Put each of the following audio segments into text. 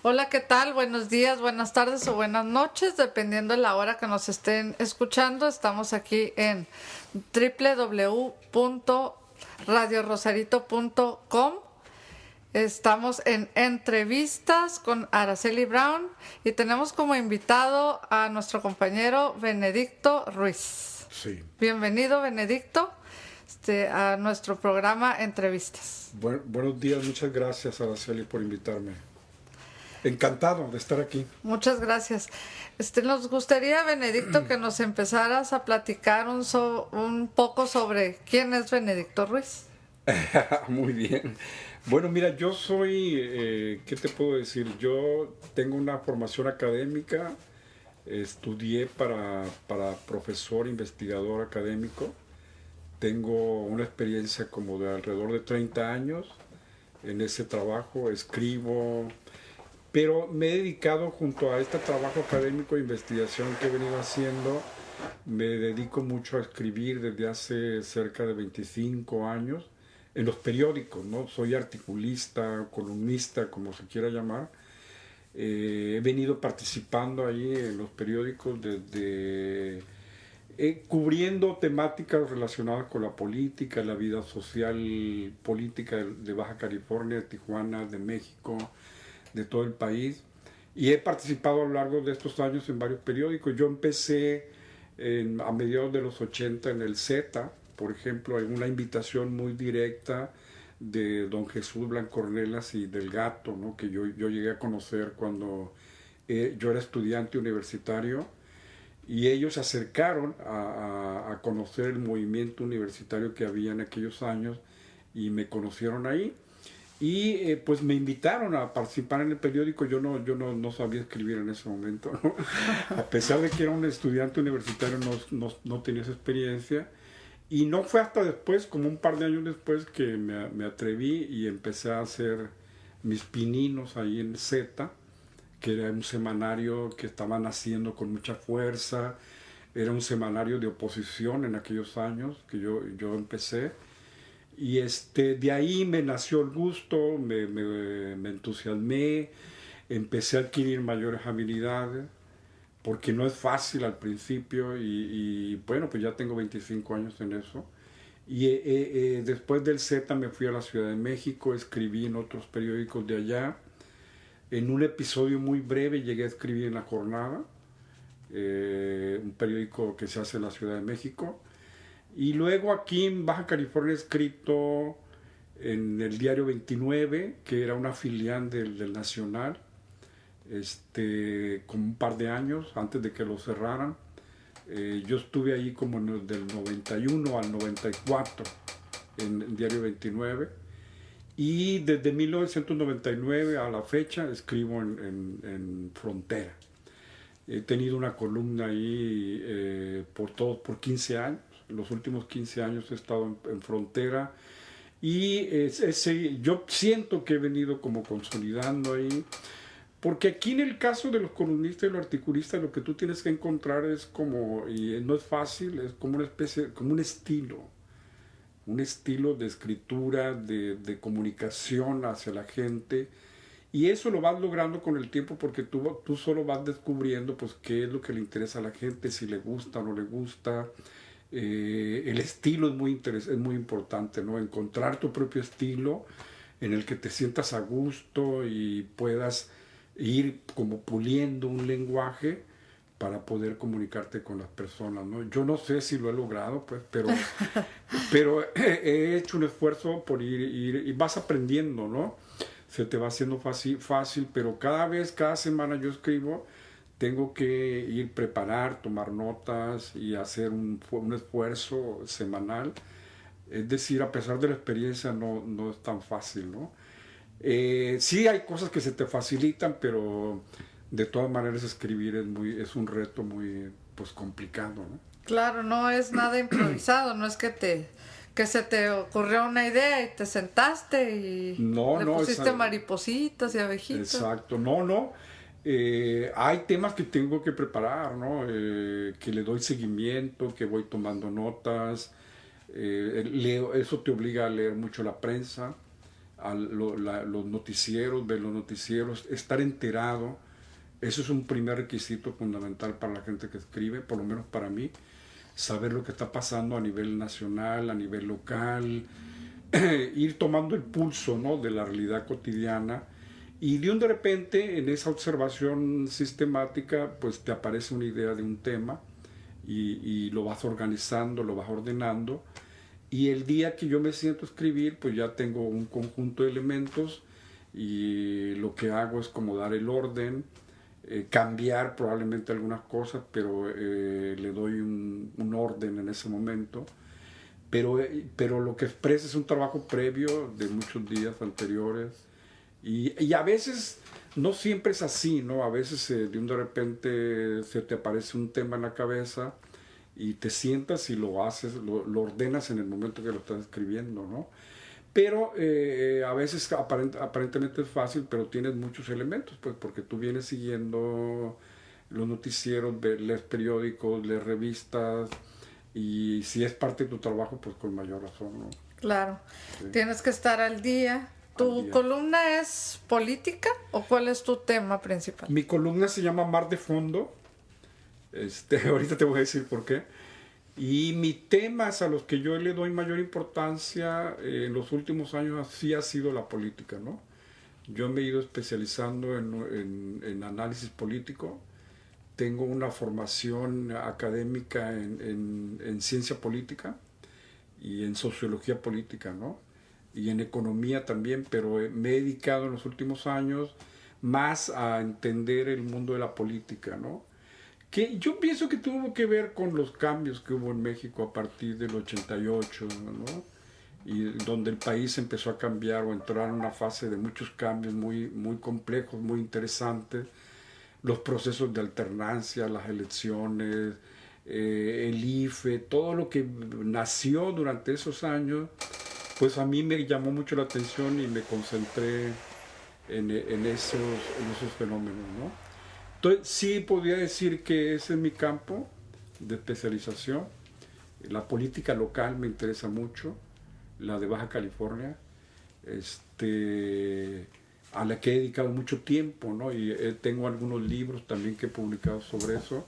Hola, ¿qué tal? Buenos días, buenas tardes o buenas noches, dependiendo de la hora que nos estén escuchando. Estamos aquí en www.radiorosarito.com. Estamos en entrevistas con Araceli Brown y tenemos como invitado a nuestro compañero Benedicto Ruiz. Sí. Bienvenido, Benedicto, a nuestro programa Entrevistas. Buenos días, muchas gracias, Araceli, por invitarme. Encantado de estar aquí. Muchas gracias. Nos gustaría, Benedicto, que nos empezaras a platicar un poco sobre quién es Benedicto Ruiz. Muy bien. Bueno, mira, yo soy, ¿qué te puedo decir? Yo tengo una formación académica, estudié para profesor, investigador académico. Tengo una experiencia como de alrededor de 30 años en ese trabajo, escribo, pero me he dedicado junto a este trabajo académico de investigación que he venido haciendo, me dedico mucho a escribir desde hace cerca de 25 años en los periódicos, ¿no? Soy articulista, columnista, como se quiera llamar. He venido participando ahí en los periódicos desde cubriendo temáticas relacionadas con la política, la vida social, política de Baja California, de Tijuana, de México, de todo el país. Y he participado a lo largo de estos años en varios periódicos. Yo empecé a mediados de los 80 en el Z, por ejemplo, en una invitación muy directa de don Jesús Blancornelas y del Gato, ¿no? Que yo llegué a conocer cuando yo era estudiante universitario, y ellos se acercaron a conocer el movimiento universitario que había en aquellos años y me conocieron ahí. Y pues me invitaron a participar en el periódico. Yo no sabía escribir en ese momento, ¿no? A pesar de que era un estudiante universitario, no tenía esa experiencia. Y no fue hasta después, como un par de años después, que me atreví y empecé a hacer mis pininos ahí en Z, que era un semanario que estaba naciendo con mucha fuerza. Era un semanario de oposición en aquellos años que yo empecé. Y de ahí me nació el gusto, me entusiasmé, empecé a adquirir mayores habilidades, porque no es fácil al principio, y bueno, pues ya tengo 25 años en eso. Y después del Z me fui a la Ciudad de México, escribí en otros periódicos de allá. En un episodio muy breve llegué a escribir en La Jornada, un periódico que se hace en la Ciudad de México. Y luego aquí en Baja California he escrito en el diario 29, que era una filial del Nacional, como un par de años antes de que lo cerraran. Yo estuve ahí como del 91 al 94 en el diario 29. Y desde 1999 a la fecha escribo en Frontera. He tenido una columna ahí por 15 años. Los últimos 15 años he estado en Frontera. Y yo siento que he venido como consolidando ahí. Porque aquí en el caso de los columnistas y los articulistas, lo que tú tienes que encontrar es como, y no es fácil, es como una especie, como un estilo de escritura, de comunicación hacia la gente, y eso lo vas logrando con el tiempo, porque tú solo vas descubriendo pues qué es lo que le interesa a la gente, si le gusta o no le gusta. El estilo es muy importante, ¿no? Encontrar tu propio estilo en el que te sientas a gusto y puedas ir como puliendo un lenguaje para poder comunicarte con las personas, ¿no? Yo no sé si lo he logrado, pues, pero he hecho un esfuerzo por ir y vas aprendiendo, ¿no? Se te va haciendo fácil, pero cada semana yo escribo, tengo que preparar, tomar notas y hacer un esfuerzo semanal. Es decir, a pesar de la experiencia, no es tan fácil, ¿no? Sí hay cosas que se te facilitan, pero de todas maneras escribir es un reto muy pues complicado, ¿no? Claro, no es nada improvisado, no es que se te ocurrió una idea y te sentaste y le pusiste maripositas y abejitas. Exacto, no. Hay temas que tengo que preparar, ¿no? Que le doy seguimiento, que voy tomando notas. Eso te obliga a leer mucho la prensa, los noticieros, ver los noticieros, estar enterado. Eso es un primer requisito fundamental para la gente que escribe, por lo menos para mí, saber lo que está pasando a nivel nacional, a nivel local, ir tomando el pulso, ¿no?, de la realidad cotidiana. Y de repente, en esa observación sistemática, pues te aparece una idea de un tema y lo vas organizando, lo vas ordenando. Y el día que yo me siento a escribir, pues ya tengo un conjunto de elementos y lo que hago es como dar el orden, cambiar probablemente algunas cosas, pero le doy un orden en ese momento. Pero lo que expresa es un trabajo previo de muchos días anteriores. Y a veces no siempre es así, ¿no? A veces de repente se te aparece un tema en la cabeza y te sientas y lo haces, lo ordenas en el momento que lo estás escribiendo, ¿no? Pero a veces aparentemente es fácil, pero tienes muchos elementos, pues porque tú vienes siguiendo los noticieros, lees periódicos, lees revistas, y si es parte de tu trabajo, pues con mayor razón, ¿no? Claro, Sí. tienes que estar al día. ¿Tu columna es política o cuál es tu tema principal? Mi columna se llama Mar de Fondo. Ahorita te voy a decir por qué. Y mis temas a los que yo le doy mayor importancia en los últimos años sí ha sido la política, ¿no? Yo me he ido especializando en análisis político. Tengo una formación académica en ciencia política y en sociología política, ¿no? Y en economía también, pero me he dedicado en los últimos años más a entender el mundo de la política, ¿no? Que yo pienso que tuvo que ver con los cambios que hubo en México a partir del 88, ¿no? Y donde el país empezó a cambiar o entrar en una fase de muchos cambios muy, muy complejos, muy interesantes. Los procesos de alternancia, las elecciones, el IFE, todo lo que nació durante esos años, pues a mí me llamó mucho la atención y me concentré en esos fenómenos, ¿no? Entonces sí podría decir que ese es mi campo de especialización. La política local me interesa mucho, la de Baja California, a la que he dedicado mucho tiempo, ¿no? Y tengo algunos libros también que he publicado sobre eso.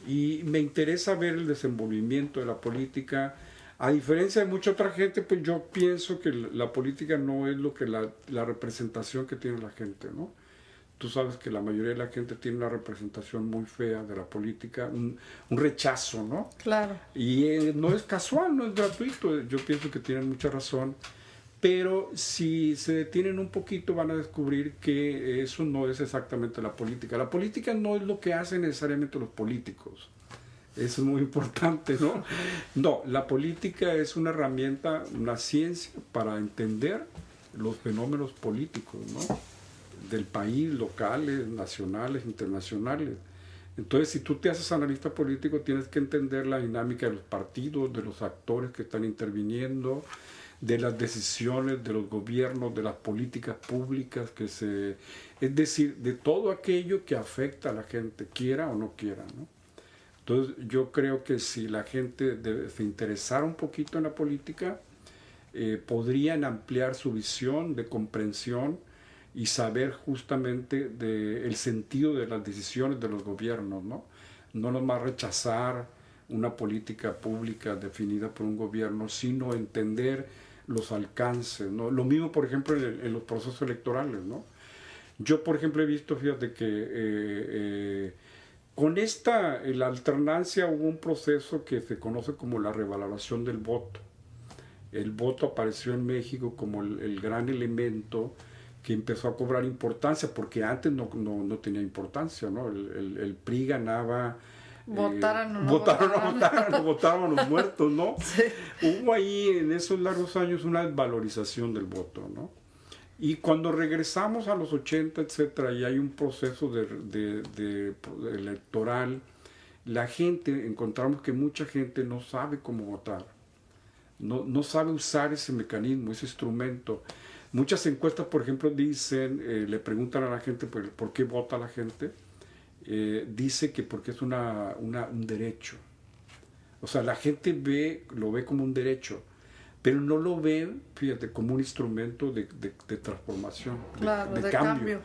Y me interesa ver el desenvolvimiento de la política. A diferencia de mucha otra gente, pues yo pienso que la política no es lo que la representación que tiene la gente, ¿no? Tú sabes que la mayoría de la gente tiene una representación muy fea de la política, un rechazo, ¿no? Claro. Y no es casual, no es gratuito. Yo pienso que tienen mucha razón. Pero si se detienen un poquito van a descubrir que eso no es exactamente la política. La política no es lo que hacen necesariamente los políticos. Eso es muy importante, ¿no? No, la política es una herramienta, una ciencia para entender los fenómenos políticos, ¿no? Del país, locales, nacionales, internacionales. Entonces, si tú te haces analista político, tienes que entender la dinámica de los partidos, de los actores que están interviniendo, de las decisiones de los gobiernos, de las políticas públicas, es decir, de todo aquello que afecta a la gente, quiera o no quiera, ¿no? Entonces, yo creo que si la gente se interesara un poquito en la política, podrían ampliar su visión de comprensión y saber justamente el sentido de las decisiones de los gobiernos, ¿no? No nomás rechazar una política pública definida por un gobierno, sino entender los alcances, ¿no? Lo mismo, por ejemplo, en los procesos electorales, ¿no? Yo, por ejemplo, he visto, fíjate que con la alternancia hubo un proceso que se conoce como la revaloración del voto. El voto apareció en México como el gran elemento que empezó a cobrar importancia, porque antes no tenía importancia, ¿no? El PRI ganaba... Votaron o no votaron los muertos, ¿no? Sí. Hubo ahí en esos largos años una desvalorización del voto, ¿no? Y cuando regresamos a los 80, etcétera, y hay un proceso electoral, la gente, encontramos que mucha gente no sabe cómo votar, no sabe usar ese mecanismo, ese instrumento. Muchas encuestas, por ejemplo, dicen, le preguntan a la gente por qué vota la gente. Dice que porque es un derecho. O sea, la gente lo ve como un derecho. pero no lo ve, fíjate, como un instrumento de transformación, Claro, de de cambio. cambio.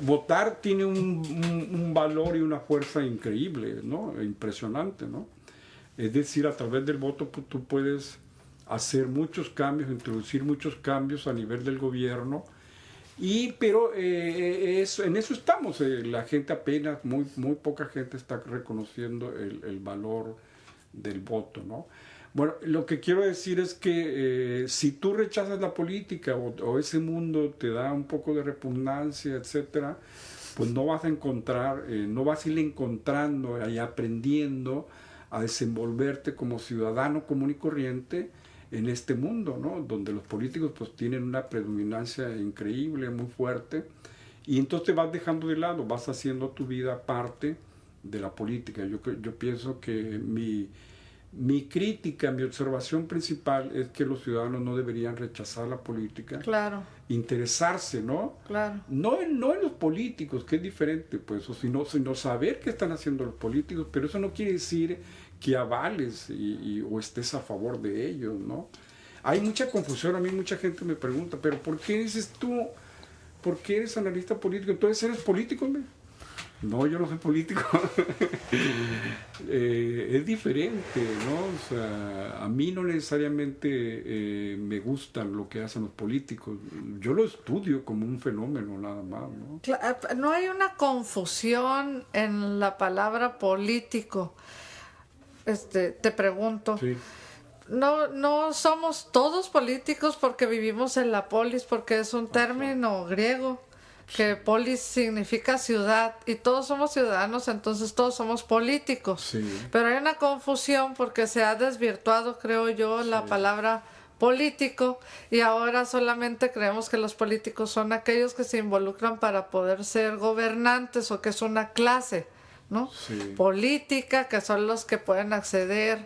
Votar tiene un valor y una fuerza increíble, ¿no? Impresionante, ¿no? Es decir, a través del voto pues, tú puedes hacer muchos cambios, introducir muchos cambios a nivel del gobierno, pero en eso estamos. La gente apenas, muy poca gente está reconociendo el valor del voto, ¿no? Bueno, lo que quiero decir es que si tú rechazas la política o ese mundo te da un poco de repugnancia, etcétera, pues no vas a encontrar, no vas a ir encontrando y aprendiendo a desenvolverte como ciudadano común y corriente en este mundo, ¿no? Donde los políticos pues tienen una predominancia increíble, muy fuerte, y entonces te vas dejando de lado, vas haciendo tu vida parte de la política. Yo pienso que mi crítica, mi observación principal es que los ciudadanos no deberían rechazar la política, Claro, interesarse, ¿no? claro. No en los políticos, que es diferente, pues, sino saber qué están haciendo los políticos, pero eso no quiere decir que avales o estés a favor de ellos, ¿no? Hay mucha confusión, a mí mucha gente me pregunta, pero ¿por qué dices tú, por qué eres analista político? Entonces eres político, ¿no? No, yo no soy político. Es diferente, ¿no? O sea, a mí no necesariamente me gustan lo que hacen los políticos. Yo lo estudio como un fenómeno nada más, ¿no? No hay una confusión en la palabra político. Te pregunto. Sí. No somos todos políticos porque vivimos en la polis, porque es un término griego, que polis significa ciudad, y todos somos ciudadanos, entonces todos somos políticos. Sí. Pero hay una confusión porque se ha desvirtuado, creo yo, la palabra político, y ahora solamente creemos que los políticos son aquellos que se involucran para poder ser gobernantes, o que es una clase, ¿no? Sí. Política, que son los que pueden acceder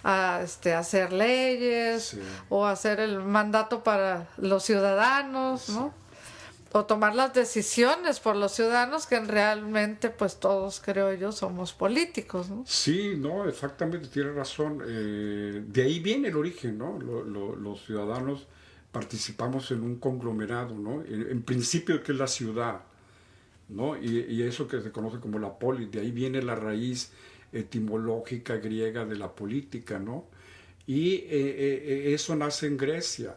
a hacer leyes, Sí. o hacer el mandato para los ciudadanos, ¿no? O tomar las decisiones por los ciudadanos, que realmente pues todos, creo yo, somos políticos, ¿no? Sí, no, exactamente, tienes razón. De ahí viene el origen, ¿no? Los ciudadanos participamos en un conglomerado, ¿no? En principio, que es la ciudad, ¿no? Y eso que se conoce como la polis, de ahí viene la raíz etimológica griega de la política, ¿no? Y eso nace en Grecia.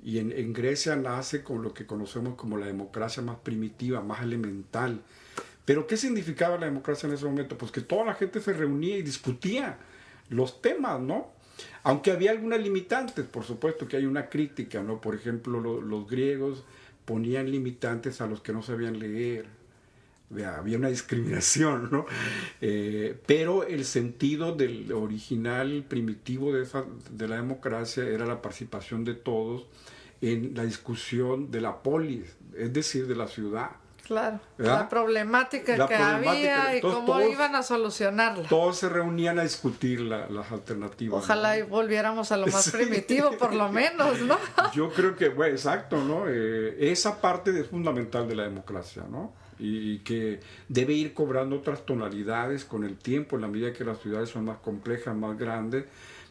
Y en Grecia nace con lo que conocemos como la democracia más primitiva, más elemental. Pero ¿qué significaba la democracia en ese momento? Pues que toda la gente se reunía y discutía los temas, ¿no? Aunque había algunas limitantes, por supuesto que hay una crítica, ¿no? Por ejemplo, los griegos ponían limitantes a los que no sabían leer. Había una discriminación, ¿no? Pero el sentido del original primitivo de la democracia era la participación de todos en la discusión de la polis, es decir, de la ciudad. Claro, ¿verdad? la problemática que problemática. había y Entonces, cómo iban a solucionarla. Todos se reunían a discutir las alternativas. Ojalá ¿no? y volviéramos a lo más Sí. primitivo, por lo menos, ¿no? Yo creo que, bueno, exacto, ¿no? Esa parte es fundamental de la democracia, ¿no? Y que debe ir cobrando otras tonalidades con el tiempo, en la medida que las ciudades son más complejas, más grandes,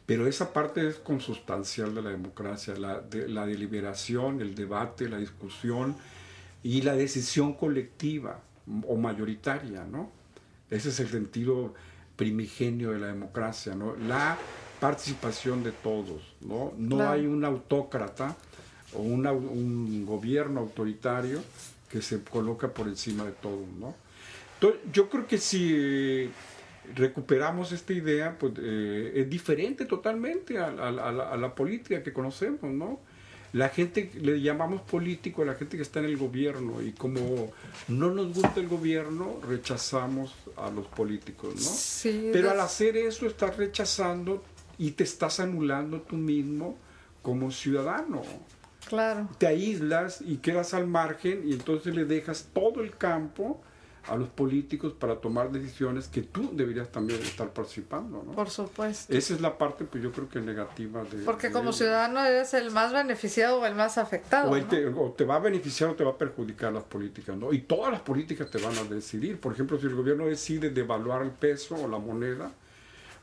pero esa parte es consustancial de la democracia, la deliberación, el debate, la discusión y la decisión colectiva o mayoritaria, ¿no? Ese es el sentido primigenio de la democracia, ¿no? La participación de todos, ¿no? No Claro. hay un autócrata o un gobierno autoritario que se coloca por encima de todo, ¿no? Entonces, yo creo que si recuperamos esta idea, pues es diferente totalmente a la política que conocemos, ¿no? La gente, le llamamos político a la gente que está en el gobierno, y como no nos gusta el gobierno, rechazamos a los políticos, ¿no? Sí, Pero al hacer eso estás rechazando y te estás anulando tú mismo como ciudadano. claro. Te aíslas y quedas al margen, y entonces le dejas todo el campo a los políticos para tomar decisiones que tú deberías también estar participando, ¿no? Por supuesto. Esa es la parte, pues yo creo que negativa de... Porque de como ello. ciudadano eres el más beneficiado o el más afectado, ¿no? O te va a beneficiar o te va a perjudicar las políticas, ¿no? Y todas las políticas te van a decidir. Por ejemplo, si el gobierno decide devaluar el peso o la moneda,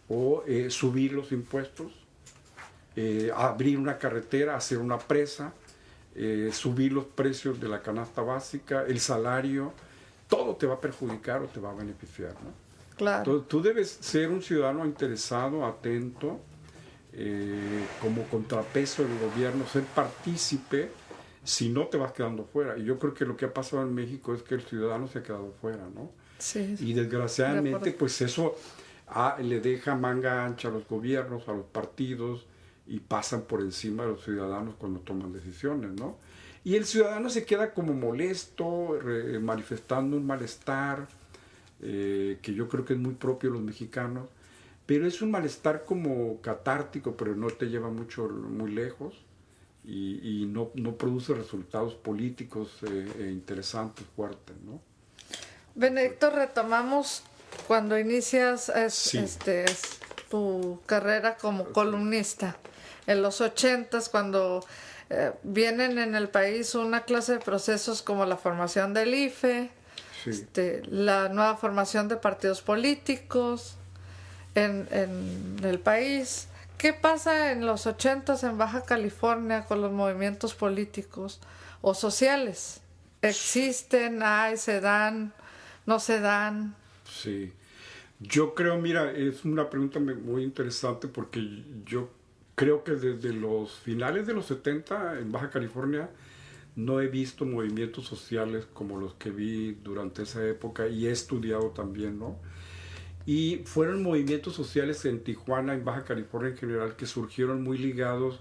o subir los impuestos, abrir una carretera, hacer una presa, subir los precios de la canasta básica, el salario, todo te va a perjudicar o te va a beneficiar, ¿no? Claro. Entonces, tú debes ser un ciudadano interesado, atento, como contrapeso del gobierno, ser partícipe, si no te vas quedando fuera. Y yo creo que lo que ha pasado en México es que el ciudadano se ha quedado fuera, ¿no? Sí. Y desgraciadamente, pues eso le deja manga ancha a los gobiernos, a los partidos, y pasan por encima de los ciudadanos cuando toman decisiones, ¿no? Y el ciudadano se queda como molesto, manifestando un malestar, que yo creo que es muy propio de los mexicanos, pero es un malestar como catártico, pero no te lleva muy lejos, y no produce resultados políticos interesantes, fuertes, ¿no? Benedicto, retomamos cuando inicias Sí. tu carrera como columnista. En los 80s, cuando vienen en el país una clase de procesos como la formación del IFE, Sí. la nueva formación de partidos políticos en el país. ¿Qué pasa en los 80s en Baja California con los movimientos políticos o sociales? ¿Existen, hay, se dan, no se dan? Sí. Yo creo, mira, es una pregunta muy interesante porque yo creo que desde los finales de los 70 en Baja California no he visto movimientos sociales como los que vi durante esa época, y he estudiado también, ¿no? Y fueron movimientos sociales en Tijuana, en Baja California en general, que surgieron muy ligados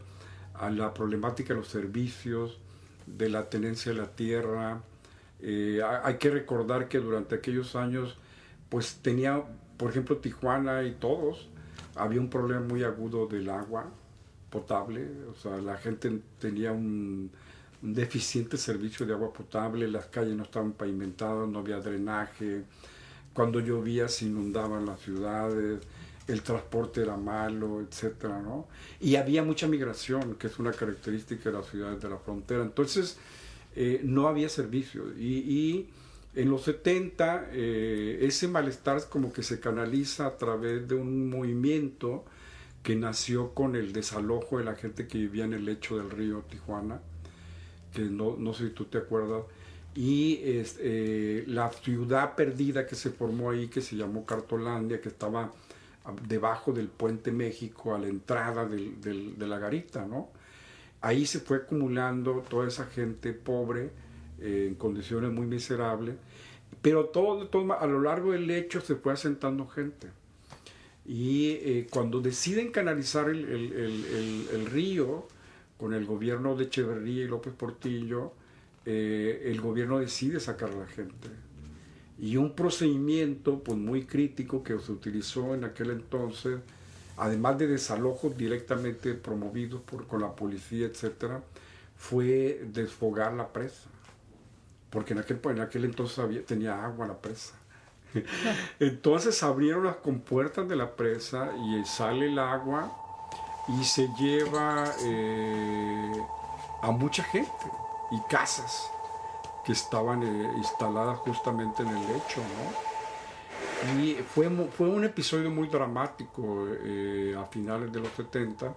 a la problemática de los servicios, de la tenencia de la tierra. Hay que recordar que durante aquellos años, pues tenía, por ejemplo, Tijuana y todos, había un problema muy agudo del agua potable. O sea, la gente tenía un deficiente servicio de agua potable, las calles no estaban pavimentadas, no había drenaje, cuando llovía se inundaban las ciudades, el transporte era malo, etcétera, ¿no? Y había mucha migración, que es una característica de las ciudades de la frontera. Entonces, no había servicio. Y en los 70, ese malestar como que se canaliza a través de un movimiento que nació con el desalojo de la gente que vivía en el lecho del río Tijuana, que no sé si tú te acuerdas, y la ciudad perdida que se formó ahí, que se llamó Cartolandia, que estaba debajo del Puente México, a la entrada de la garita, ¿no? Ahí se fue acumulando toda esa gente pobre, en condiciones muy miserables, pero a lo largo del lecho se fue asentando gente. Y cuando deciden canalizar el río, con el gobierno de Echeverría y López Portillo, el gobierno decide sacar a la gente. Y un procedimiento pues muy crítico que se utilizó en aquel entonces, además de desalojos directamente promovidos con la policía, etcétera, fue desfogar la presa. Porque en aquel entonces tenía agua la presa. Entonces abrieron las compuertas de la presa y sale el agua y se lleva a mucha gente y casas que estaban instaladas justamente en el lecho, ¿no? Y fue un episodio muy dramático a finales de los 70,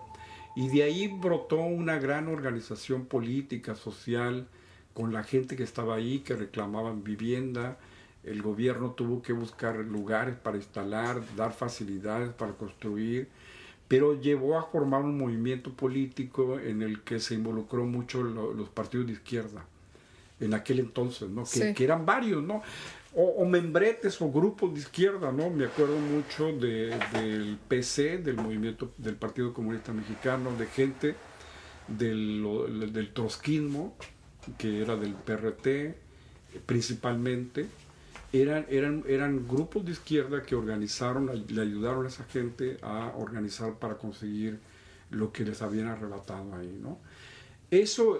y de ahí brotó una gran organización política, social, con la gente que estaba ahí, que reclamaban vivienda. El gobierno tuvo que buscar lugares para instalar, dar facilidades para construir, pero llevó a formar un movimiento político en el que se involucró mucho los partidos de izquierda en aquel entonces, ¿no? Sí. Que eran varios, ¿no? O membretes o grupos de izquierda, ¿no? Me acuerdo mucho del PC, del movimiento del Partido Comunista Mexicano, de gente del trotskismo, que era del PRT principalmente. Eran grupos de izquierda que organizaron, le ayudaron a esa gente a organizar para conseguir lo que les habían arrebatado ahí, ¿no? Eso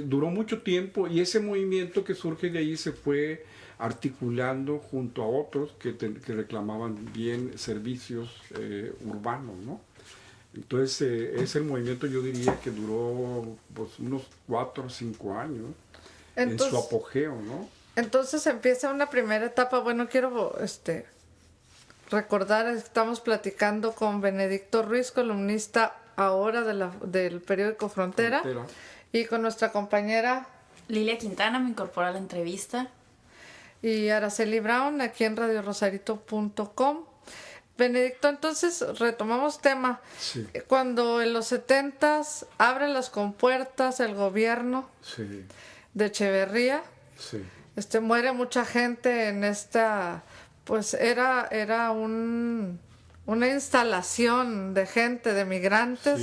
duró mucho tiempo, y ese movimiento que surge de ahí se fue articulando junto a otros que reclamaban bien servicios urbanos, ¿no? Entonces es el movimiento, yo diría, que duró pues, unos 4 o 5 años. Entonces, en su apogeo, ¿no? Entonces empieza una primera etapa. Bueno, quiero recordar, estamos platicando con Benedicto Ruiz, columnista ahora del periódico Frontera. Y con nuestra compañera Lilia Quintana me incorpora a la entrevista. Y Araceli Brown aquí en radiorosarito.com. Benedicto, entonces retomamos tema. Sí. Cuando en los 70s abre las compuertas el gobierno de Echeverría, muere mucha gente en esta, pues era una instalación de gente, de migrantes,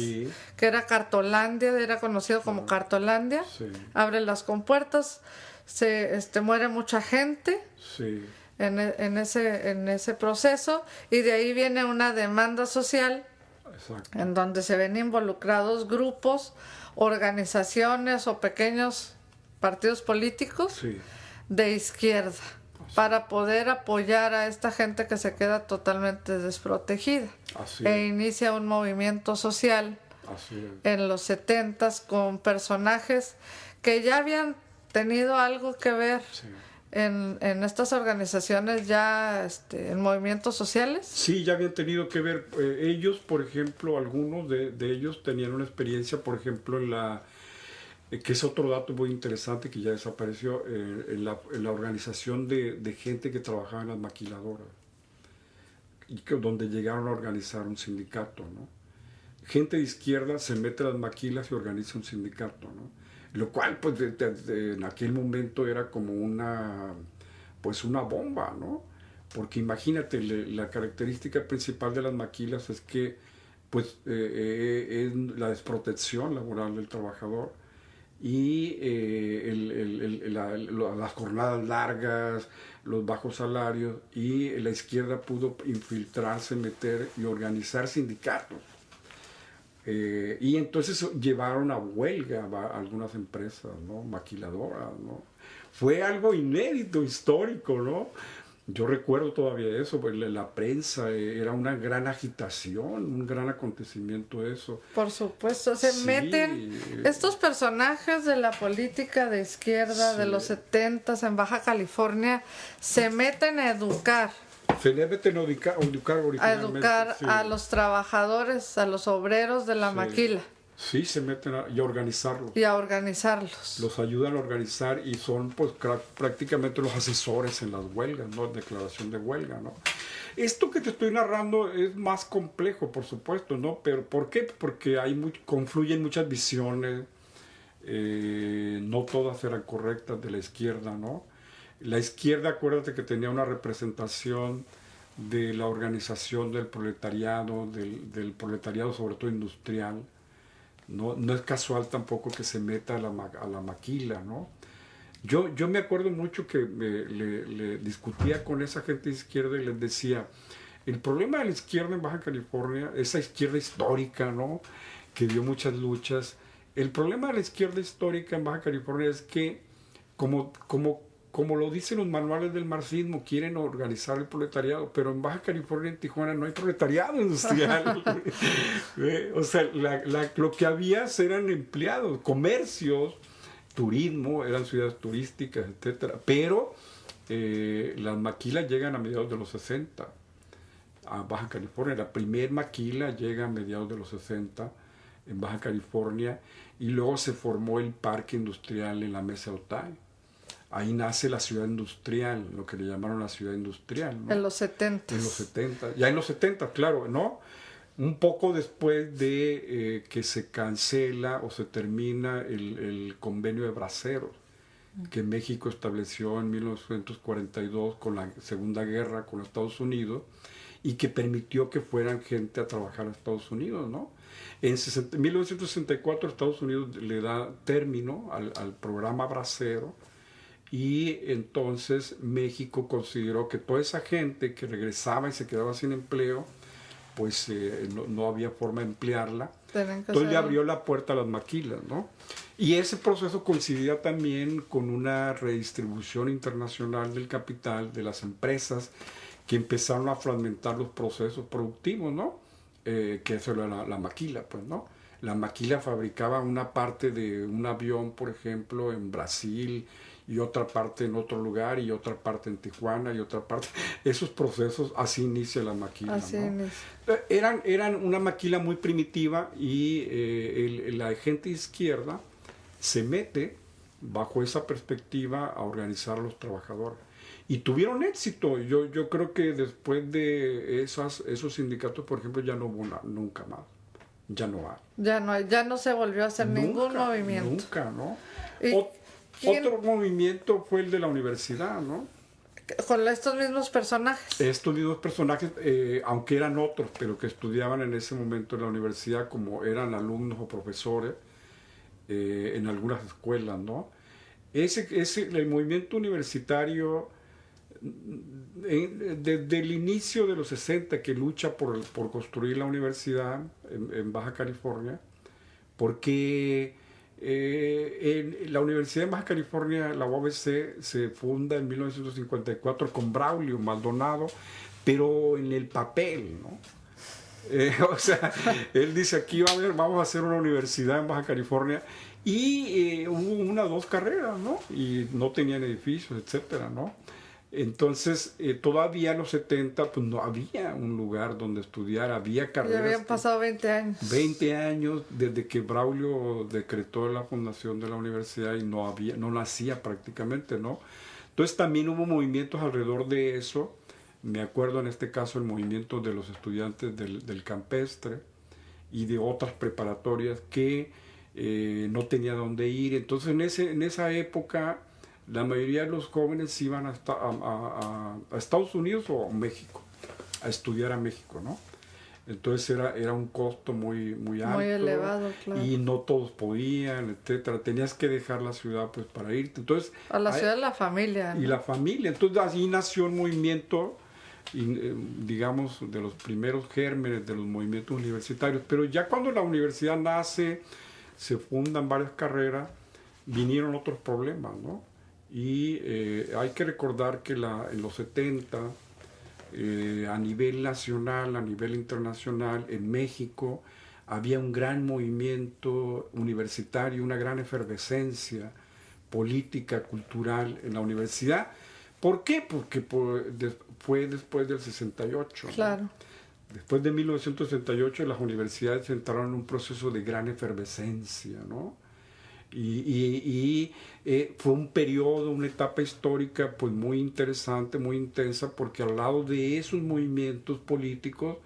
que era Cartolandia, era conocido como Cartolandia. Abre las compuertas, muere mucha gente. En ese proceso, y de ahí viene una demanda social. Exacto. En donde se ven involucrados grupos, organizaciones o pequeños partidos políticos de izquierda para poder apoyar a esta gente que se queda totalmente desprotegida. E inicia un movimiento social en los 70s con personajes que ya habían tenido algo que ver en estas organizaciones ya en movimientos sociales. Sí, ya habían tenido que ver. Ellos, por ejemplo, algunos de ellos tenían una experiencia, por ejemplo, que es otro dato muy interesante que ya desapareció, en la organización de gente que trabajaba en las maquiladoras, y donde llegaron a organizar un sindicato, ¿no? Gente de izquierda se mete a las maquilas y organiza un sindicato, ¿no? Lo cual, pues, en aquel momento era como una bomba, ¿no? Porque imagínate, la característica principal de las maquilas es que, pues, es la desprotección laboral del trabajador y las jornadas largas, los bajos salarios, y la izquierda pudo infiltrarse, meter y organizar sindicatos. Y entonces llevaron a huelga a algunas empresas, ¿no? Maquiladoras, ¿no? Fue algo inédito, histórico, ¿no? Yo recuerdo todavía eso, pues la prensa era una gran agitación, un gran acontecimiento eso. Por supuesto, se meten estos personajes de la política de izquierda de los 70s en Baja California, se meten a educar. Se le meten a educar originalmente. A educar a los trabajadores, a los obreros de la maquila. Sí, se meten y a organizarlos. Y a organizarlos. Los ayudan a organizar y son, pues, prácticamente los asesores en las huelgas, ¿no? Declaración de huelga, ¿no? Esto que te estoy narrando es más complejo, por supuesto, ¿no? Pero ¿por qué? Porque confluyen muchas visiones, no todas eran correctas de la izquierda, ¿no? La izquierda, acuérdate que tenía una representación de la organización del proletariado, del proletariado sobre todo industrial. No es casual tampoco que se meta a la maquila, ¿no? Yo me acuerdo mucho que le discutía con esa gente de izquierda y les decía, el problema de la izquierda en Baja California, esa izquierda histórica, ¿no? Que dio muchas luchas, el problema de la izquierda histórica en Baja California es que, como lo dicen los manuales del marxismo, quieren organizar el proletariado, pero en Baja California, en Tijuana, no hay proletariado industrial. O sea, lo que había eran empleados, comercios, turismo, eran ciudades turísticas, etcétera. Pero las maquilas llegan a mediados de los 60 a Baja California. La primer maquila llega a mediados de los 60 en Baja California, y luego se formó el parque industrial en la Mesa Otay. Ahí nace la ciudad industrial, lo que le llamaron la ciudad industrial, ¿no? En los 70. En los 70. Ya en los 70, claro, ¿no? Un poco después de que se cancela o se termina el convenio de Braceros, que México estableció en 1942 con la Segunda Guerra con Estados Unidos, y que permitió que fueran gente a trabajar a Estados Unidos, ¿no? En 1964 Estados Unidos le da término al programa Bracero, y entonces México consideró que toda esa gente que regresaba y se quedaba sin empleo, pues no había forma de emplearla. Entonces le abrió la puerta a las maquilas, ¿no? Y ese proceso coincidía también con una redistribución internacional del capital de las empresas, que empezaron a fragmentar los procesos productivos, ¿no? Que eso era la maquila, pues, ¿no? la maquila fabricaba una parte de un avión, por ejemplo, en Brasil, y otra parte en otro lugar, y otra parte en Tijuana, y otra parte. Esos procesos, así inicia la maquila, Así ¿no? inicia. Eran una maquila muy primitiva, y la gente izquierda se mete bajo esa perspectiva a organizar a los trabajadores. Y tuvieron éxito. Yo creo que después de esos sindicatos, por ejemplo, ya no hubo nunca más. Ya no hay. Ya no se volvió a hacer ningún movimiento. Nunca, ¿no? ¿Quién? Otro movimiento fue el de la universidad, ¿no? Con estos mismos personajes. Estos mismos personajes, aunque eran otros, pero que estudiaban en ese momento en la universidad, como eran alumnos o profesores en algunas escuelas, ¿no? El movimiento universitario, desde el inicio de los 60, que lucha por construir la universidad en Baja California, porque la Universidad de Baja California, la UABC, se funda en 1954 con Braulio Maldonado, pero en el papel, ¿no? O sea, él dice, aquí vamos a hacer una universidad en Baja California, y hubo 2 carreras, ¿no? Y no tenían edificios, etcétera, ¿no? Entonces, todavía en los 70, pues no había un lugar donde estudiar, había carreras. Ya habían pasado 20 años. 20 años desde que Braulio decretó la fundación de la universidad, y no nacía prácticamente, ¿no? Entonces también hubo movimientos alrededor de eso. Me acuerdo en este caso el movimiento de los estudiantes del Campestre y de otras preparatorias que no tenía dónde ir. Entonces en esa época la mayoría de los jóvenes iban a Estados Unidos o a México, a estudiar a México, ¿no? Entonces era un costo muy alto. Muy elevado, claro. Y no todos podían, etcétera. Tenías que dejar la ciudad pues para irte. Entonces, a la ciudad de la familia, ¿no? Y la familia. Entonces así nació el movimiento, digamos, de los primeros gérmenes de los movimientos universitarios. Pero ya cuando la universidad nace, se fundan varias carreras, vinieron otros problemas, ¿no? Y hay que recordar que en los 70, a nivel nacional, a nivel internacional, en México, había un gran movimiento universitario, una gran efervescencia política, cultural en la universidad. ¿Por qué? Porque fue después del 68. Claro. ¿No? Después de 1968, las universidades entraron en un proceso de gran efervescencia, ¿no? Y fue un periodo, una etapa histórica pues muy interesante, muy intensa, porque al lado de esos movimientos políticos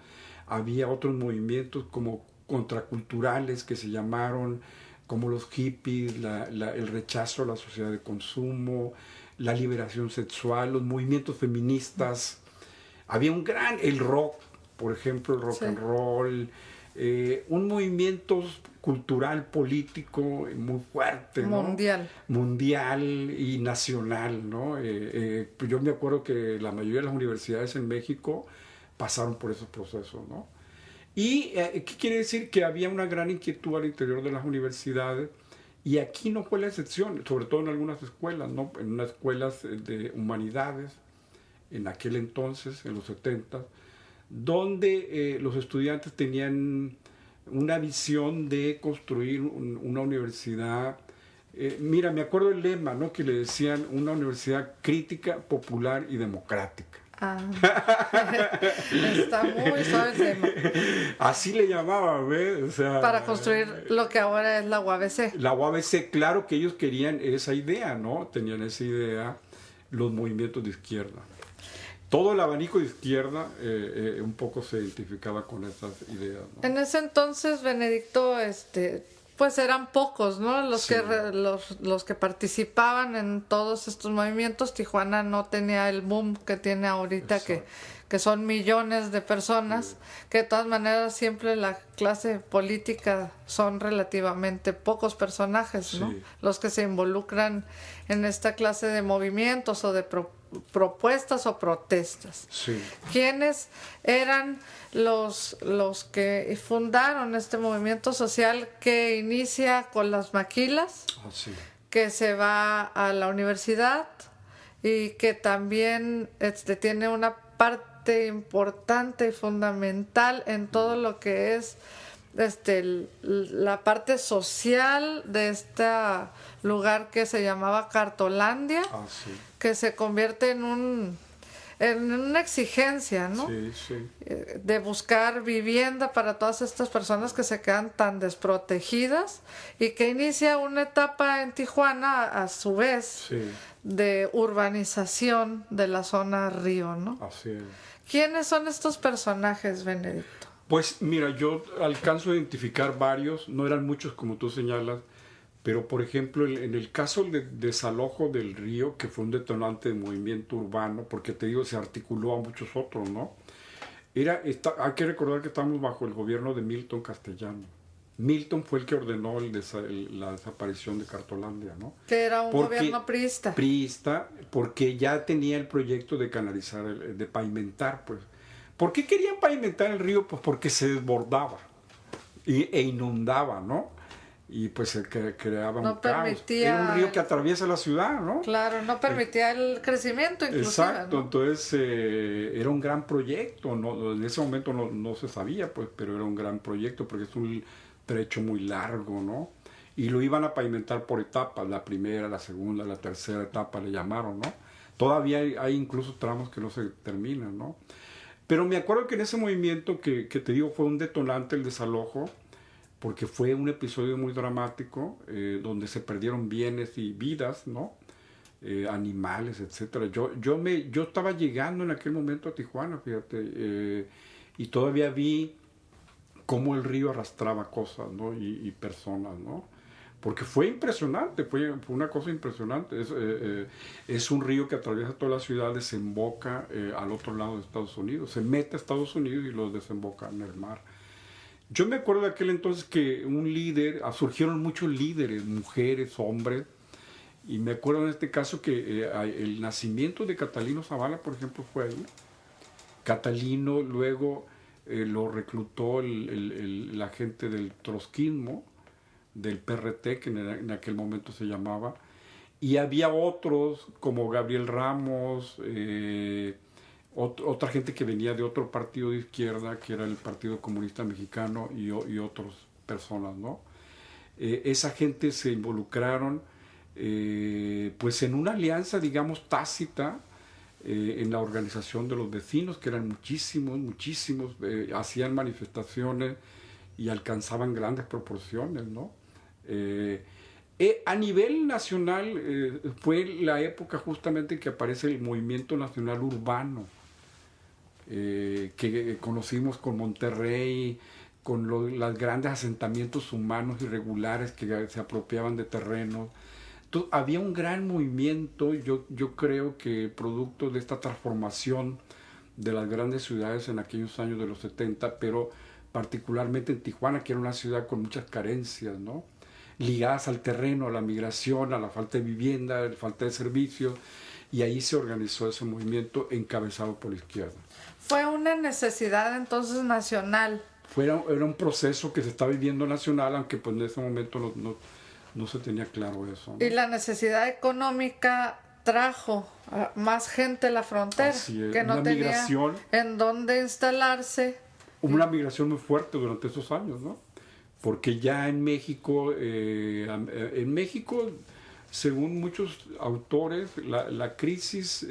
había otros movimientos como contraculturales que se llamaron, como los hippies, el rechazo a la sociedad de consumo, la liberación sexual, los movimientos feministas. Había el rock, por ejemplo, el rock and roll, un movimiento cultural, político muy fuerte, ¿no? Mundial y nacional, ¿no? Yo me acuerdo que la mayoría de las universidades en México pasaron por esos procesos, ¿no? Y ¿qué quiere decir? Que había una gran inquietud al interior de las universidades, y aquí no fue la excepción, sobre todo en algunas escuelas, ¿no? En unas escuelas de humanidades, en aquel entonces, en los 70, donde los estudiantes tenían una visión de construir una universidad. Mira, me acuerdo el lema, ¿no? Que le decían una universidad crítica, popular y democrática. Está muy suave el tema. Así le llamaban, ¿ves? O sea, para construir lo que ahora es la UABC. La UABC, claro que ellos querían esa idea, ¿no? Tenían esa idea los movimientos de izquierda. Todo el abanico de izquierda un poco se identificaba con esas ideas, ¿no? En ese entonces, Benedicto, pues eran pocos, ¿no? Los que participaban en todos estos movimientos. Tijuana no tenía el boom que tiene ahorita, que son millones de personas, que de todas maneras siempre la clase política son relativamente pocos personajes, ¿no? Los que se involucran en esta clase de movimientos o de propuestas o protestas. ¿Quiénes eran los que fundaron este movimiento social que inicia con las maquilas, que se va a la universidad y que también tiene una parte importante y fundamental en todo lo que es la parte social de este lugar que se llamaba Cartolandia, Sí. que se convierte en una exigencia, ¿no? Sí, sí. De buscar vivienda para todas estas personas que se quedan tan desprotegidas, y que inicia una etapa en Tijuana a su vez Sí, de urbanización de la zona Río, ¿no? así es. ¿Quiénes son estos personajes, Benedicto? Pues mira, yo alcanzo a identificar varios, no eran muchos como tú señalas, pero por ejemplo en el caso del desalojo del río, que fue un detonante de movimiento urbano, porque te digo, se articuló a muchos otros, ¿no? Hay que recordar que estamos bajo el gobierno de Milton Castellano. Milton fue el que ordenó la desaparición de Cartolandia, ¿no? Que era un gobierno priista. Priista, porque ya tenía el proyecto de canalizar, de pavimentar, pues. ¿Por qué querían pavimentar el río? Pues porque se desbordaba e inundaba, ¿no? Y pues se creaba un caos. Era un río que atraviesa la ciudad, ¿no? Claro, no permitía el crecimiento inclusive, exacto, ¿no? Entonces era un gran proyecto, ¿no? En ese momento no se sabía, pues, pero era un gran proyecto porque es un trecho muy largo, ¿no? Y lo iban a pavimentar por etapas, la primera, la segunda, la tercera etapa le llamaron, ¿no? Todavía hay incluso tramos que no se terminan, ¿no? Pero me acuerdo que en ese movimiento que te digo fue un detonante el desalojo, porque fue un episodio muy dramático, donde se perdieron bienes y vidas, ¿no? Animales, etcétera. Yo estaba llegando en aquel momento a Tijuana, fíjate, y todavía vi cómo el río arrastraba cosas, ¿no? Y personas, ¿no? Porque fue impresionante, fue una cosa impresionante. Es un río que atraviesa toda la ciudad, desemboca al otro lado de Estados Unidos, se mete a Estados Unidos y lo desemboca en el mar. Yo me acuerdo de aquel entonces que un líder, surgieron muchos líderes, mujeres, hombres, y me acuerdo en este caso que el nacimiento de Catalino Zavala, por ejemplo, fue ahí. Catalino luego lo reclutó la gente del trotskismo, del PRT, que en aquel momento se llamaba, y había otros como Gabriel Ramos, otra gente que venía de otro partido de izquierda, que era el Partido Comunista Mexicano, y otras personas, ¿no? Esa gente se involucraron pues en una alianza, digamos, tácita, en la organización de los vecinos, que eran muchísimos, hacían manifestaciones y alcanzaban grandes proporciones, ¿no? A nivel nacional fue la época justamente que aparece el movimiento nacional urbano, que conocimos con Monterrey, con los grandes asentamientos humanos irregulares que se apropiaban de terrenos. Entonces, había un gran movimiento, yo creo que producto de esta transformación de las grandes ciudades en aquellos años de los 70, pero particularmente en Tijuana, que era una ciudad con muchas carencias, ¿no? Ligadas al terreno, a la migración, a la falta de vivienda, a la falta de servicios, y ahí se organizó ese movimiento encabezado por la izquierda. Fue una necesidad entonces nacional. Era un proceso que se está viviendo nacional, aunque pues en ese momento no se tenía claro eso, ¿no? Y la necesidad económica trajo a más gente a la frontera, que no tenía en dónde instalarse. Hubo una migración muy fuerte durante esos años, ¿no? Porque ya en México, según muchos autores, la crisis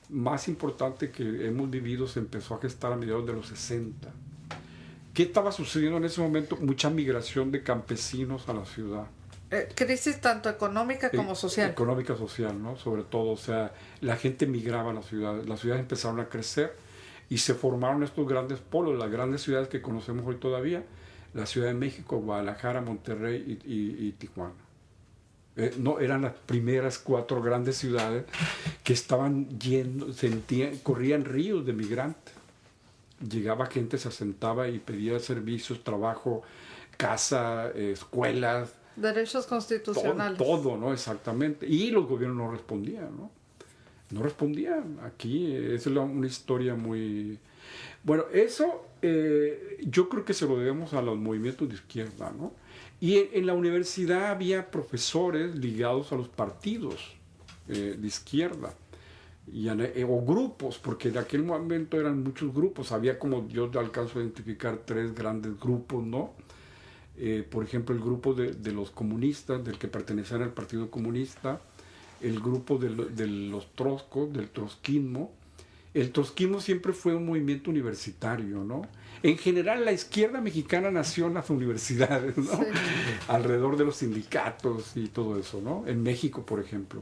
más importante que hemos vivido se empezó a gestar a mediados de los 60. ¿Qué estaba sucediendo en ese momento? Mucha migración de campesinos a la ciudad. Crisis tanto económica como social. Económica, social, ¿no? Sobre todo, o sea, la gente migraba a las ciudades empezaron a crecer y se formaron estos grandes polos, las grandes ciudades que conocemos hoy todavía, la Ciudad de México, Guadalajara, Monterrey y Tijuana. No, eran las primeras 4 grandes ciudades que estaban corrían ríos de migrantes. Llegaba gente, se asentaba y pedía servicios, trabajo, casa, escuelas. Derechos constitucionales. Todo, ¿no? Exactamente. Y los gobiernos no respondían, ¿no? No respondían. Aquí es una historia muy... Bueno, eso yo creo que se lo debemos a los movimientos de izquierda, ¿no? Y en la universidad había profesores ligados a los partidos de izquierda. o grupos, porque en aquel momento eran muchos grupos, había, como yo alcanzo a identificar, 3 grandes grupos, ¿no? Por ejemplo, el grupo de los comunistas, del que pertenecían al Partido Comunista, el grupo de los trotskos, del trotskismo. El trotskismo siempre fue un movimiento universitario, ¿no? En general, la izquierda mexicana nació en las universidades, ¿no? Sí. Alrededor de los sindicatos y todo eso, ¿no? En México, por ejemplo.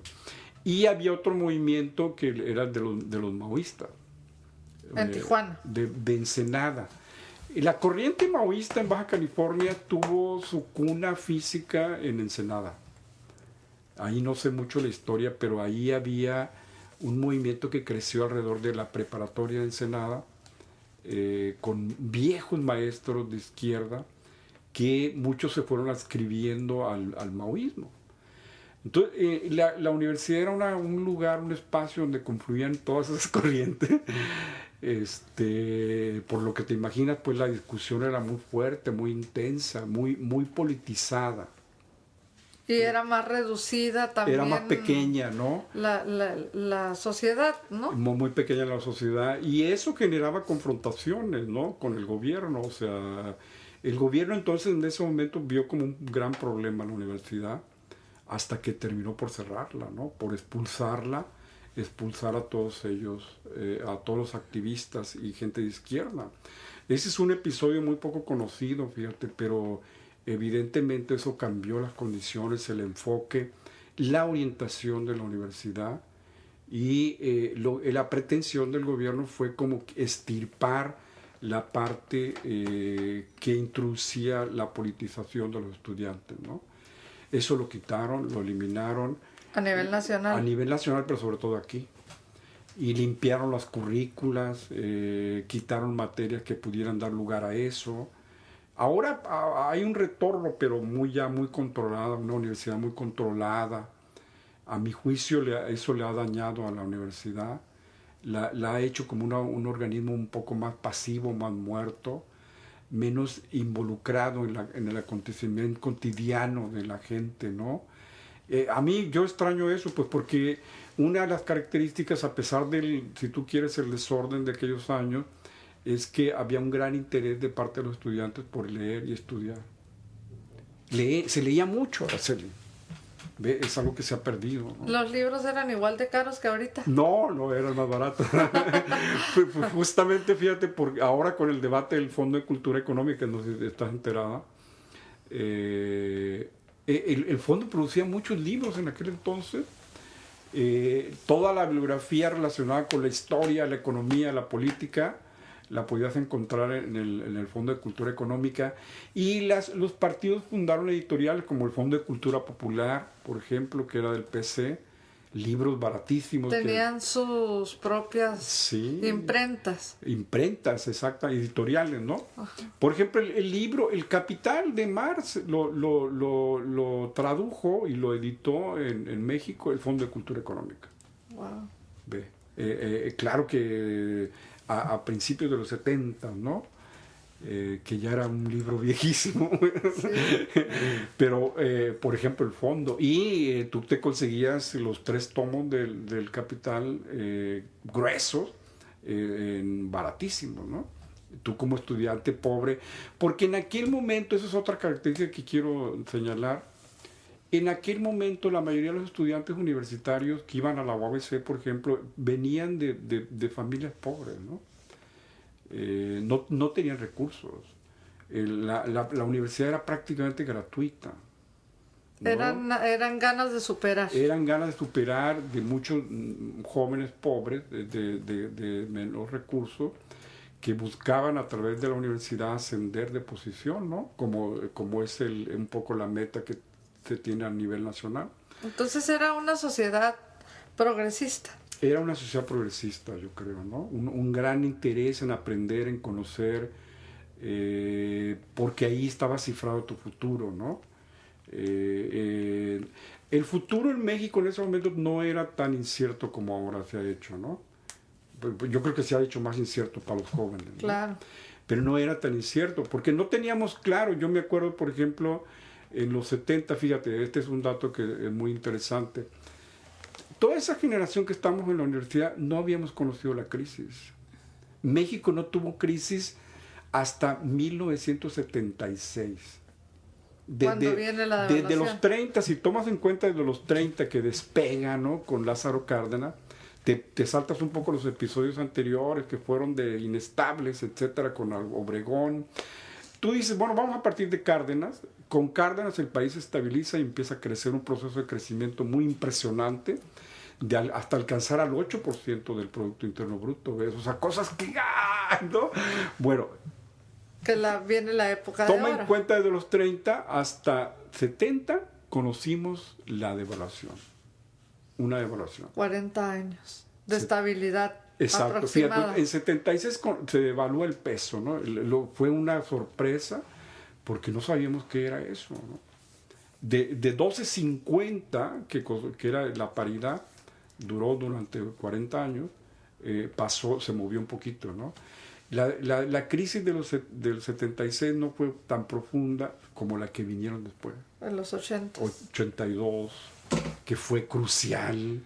Y había otro movimiento que era de los maoístas. En Tijuana. De Ensenada. La corriente maoísta en Baja California tuvo su cuna física en Ensenada. Ahí no sé mucho la historia, pero ahí había un movimiento que creció alrededor de la preparatoria de Ensenada, con viejos maestros de izquierda, que muchos se fueron adscribiendo al maoísmo. Entonces, la universidad era un lugar, un espacio donde confluían todas esas corrientes. Por lo que te imaginas, pues la discusión era muy fuerte, muy intensa, muy politizada. Y era más reducida también. Era más pequeña, ¿no? La sociedad, ¿no? Muy pequeña la sociedad. Y eso generaba confrontaciones, ¿no? Con el gobierno. O sea, el gobierno entonces en ese momento vio como un gran problema la universidad, hasta que terminó por cerrarla, ¿no? Por expulsar a todos ellos, a todos los activistas y gente de izquierda. Ese es un episodio muy poco conocido, fíjate, pero evidentemente eso cambió las condiciones, el enfoque, la orientación de la universidad, y la pretensión del gobierno fue como extirpar la parte que introducía la politización de los estudiantes, ¿no? Eso lo quitaron, lo eliminaron. A nivel nacional. A nivel nacional, pero sobre todo aquí. Y limpiaron las currículas, quitaron materias que pudieran dar lugar a eso. Ahora hay un retorno, pero ya muy controlada, una universidad muy controlada. A mi juicio eso le ha dañado a la universidad. La ha hecho como un organismo un poco más pasivo, más muerto, menos involucrado en el acontecimiento cotidiano de la gente, ¿no? A mí yo extraño eso, pues porque una de las características, a pesar del, si tú quieres, el desorden de aquellos años, es que había un gran interés de parte de los estudiantes por leer y estudiar. Se leía mucho, Araceli. Es algo que se ha perdido, ¿no? ¿Los libros eran igual de caros que ahorita? No, eran más baratos. Justamente, fíjate, ahora con el debate del Fondo de Cultura Económica, no sé si estás enterada, el fondo producía muchos libros en aquel entonces. Toda la bibliografía relacionada con la historia, la economía, la política, la podías encontrar en el Fondo de Cultura Económica, y los partidos fundaron editoriales como el Fondo de Cultura Popular, por ejemplo, que era del PC, libros baratísimos. Tenían sus propias imprentas. Imprentas, exactas, editoriales, ¿no? Ajá. Por ejemplo, el libro El Capital de Marx lo tradujo y lo editó en México el Fondo de Cultura Económica. Wow. Claro que a principios de los 70, ¿no? Que ya era un libro viejísimo. Sí. Pero, por ejemplo, el fondo. Y tú te conseguías los 3 tomos del Capital gruesos, baratísimos, ¿no? Tú como estudiante pobre. Porque en aquel momento, esa es otra característica que quiero señalar, en aquel momento la mayoría de los estudiantes universitarios que iban a la UABC, por ejemplo, venían de familias pobres, ¿no? No tenían recursos. La universidad era prácticamente gratuita, ¿no? Eran ganas de superar. Eran ganas de superar de muchos jóvenes pobres de menos recursos, que buscaban a través de la universidad ascender de posición, ¿no? Como es un poco la meta que se tiene a nivel nacional. Entonces era una sociedad progresista. Era una sociedad progresista, yo creo, ¿no? Un gran interés en aprender, en conocer, porque ahí estaba cifrado tu futuro, ¿no? El futuro en México en ese momento no era tan incierto como ahora se ha hecho, ¿no? Yo creo que se ha hecho más incierto para los jóvenes, ¿no? Claro. Pero no era tan incierto, porque no teníamos claro. Yo me acuerdo, por ejemplo, en los 70, fíjate, este es un dato que es muy interesante. toda esa generación que estamos en la universidad no habíamos conocido la crisis. México no tuvo crisis hasta 1976. Cuando viene la devaluación. Desde los 30, si tomas en cuenta desde los 30 que despega, ¿no?, con Lázaro Cárdenas, te saltas un poco los episodios anteriores que fueron de inestables, etcétera, con Obregón. Tú dices, bueno, vamos a partir de Cárdenas. Con Cárdenas el país se estabiliza y empieza a crecer un proceso de crecimiento muy impresionante, hasta alcanzar al 8% del Producto Interno Bruto, ¿ves? O sea, cosas que... ¿no? Bueno, que viene la época de toma ahora. en cuenta desde los 30 hasta 70 conocimos la devaluación. Una devaluación. 40 años de estabilidad. Exacto. Aproximada. Fíjate, en 76 se devalúa el peso, ¿no? Fue una sorpresa porque no sabíamos qué era eso, ¿no? De 12.50, que era la paridad, duró durante 40 años, se movió un poquito, ¿no? La crisis del 76 no fue tan profunda como la que vinieron después. En los 80. 82, que fue crucial,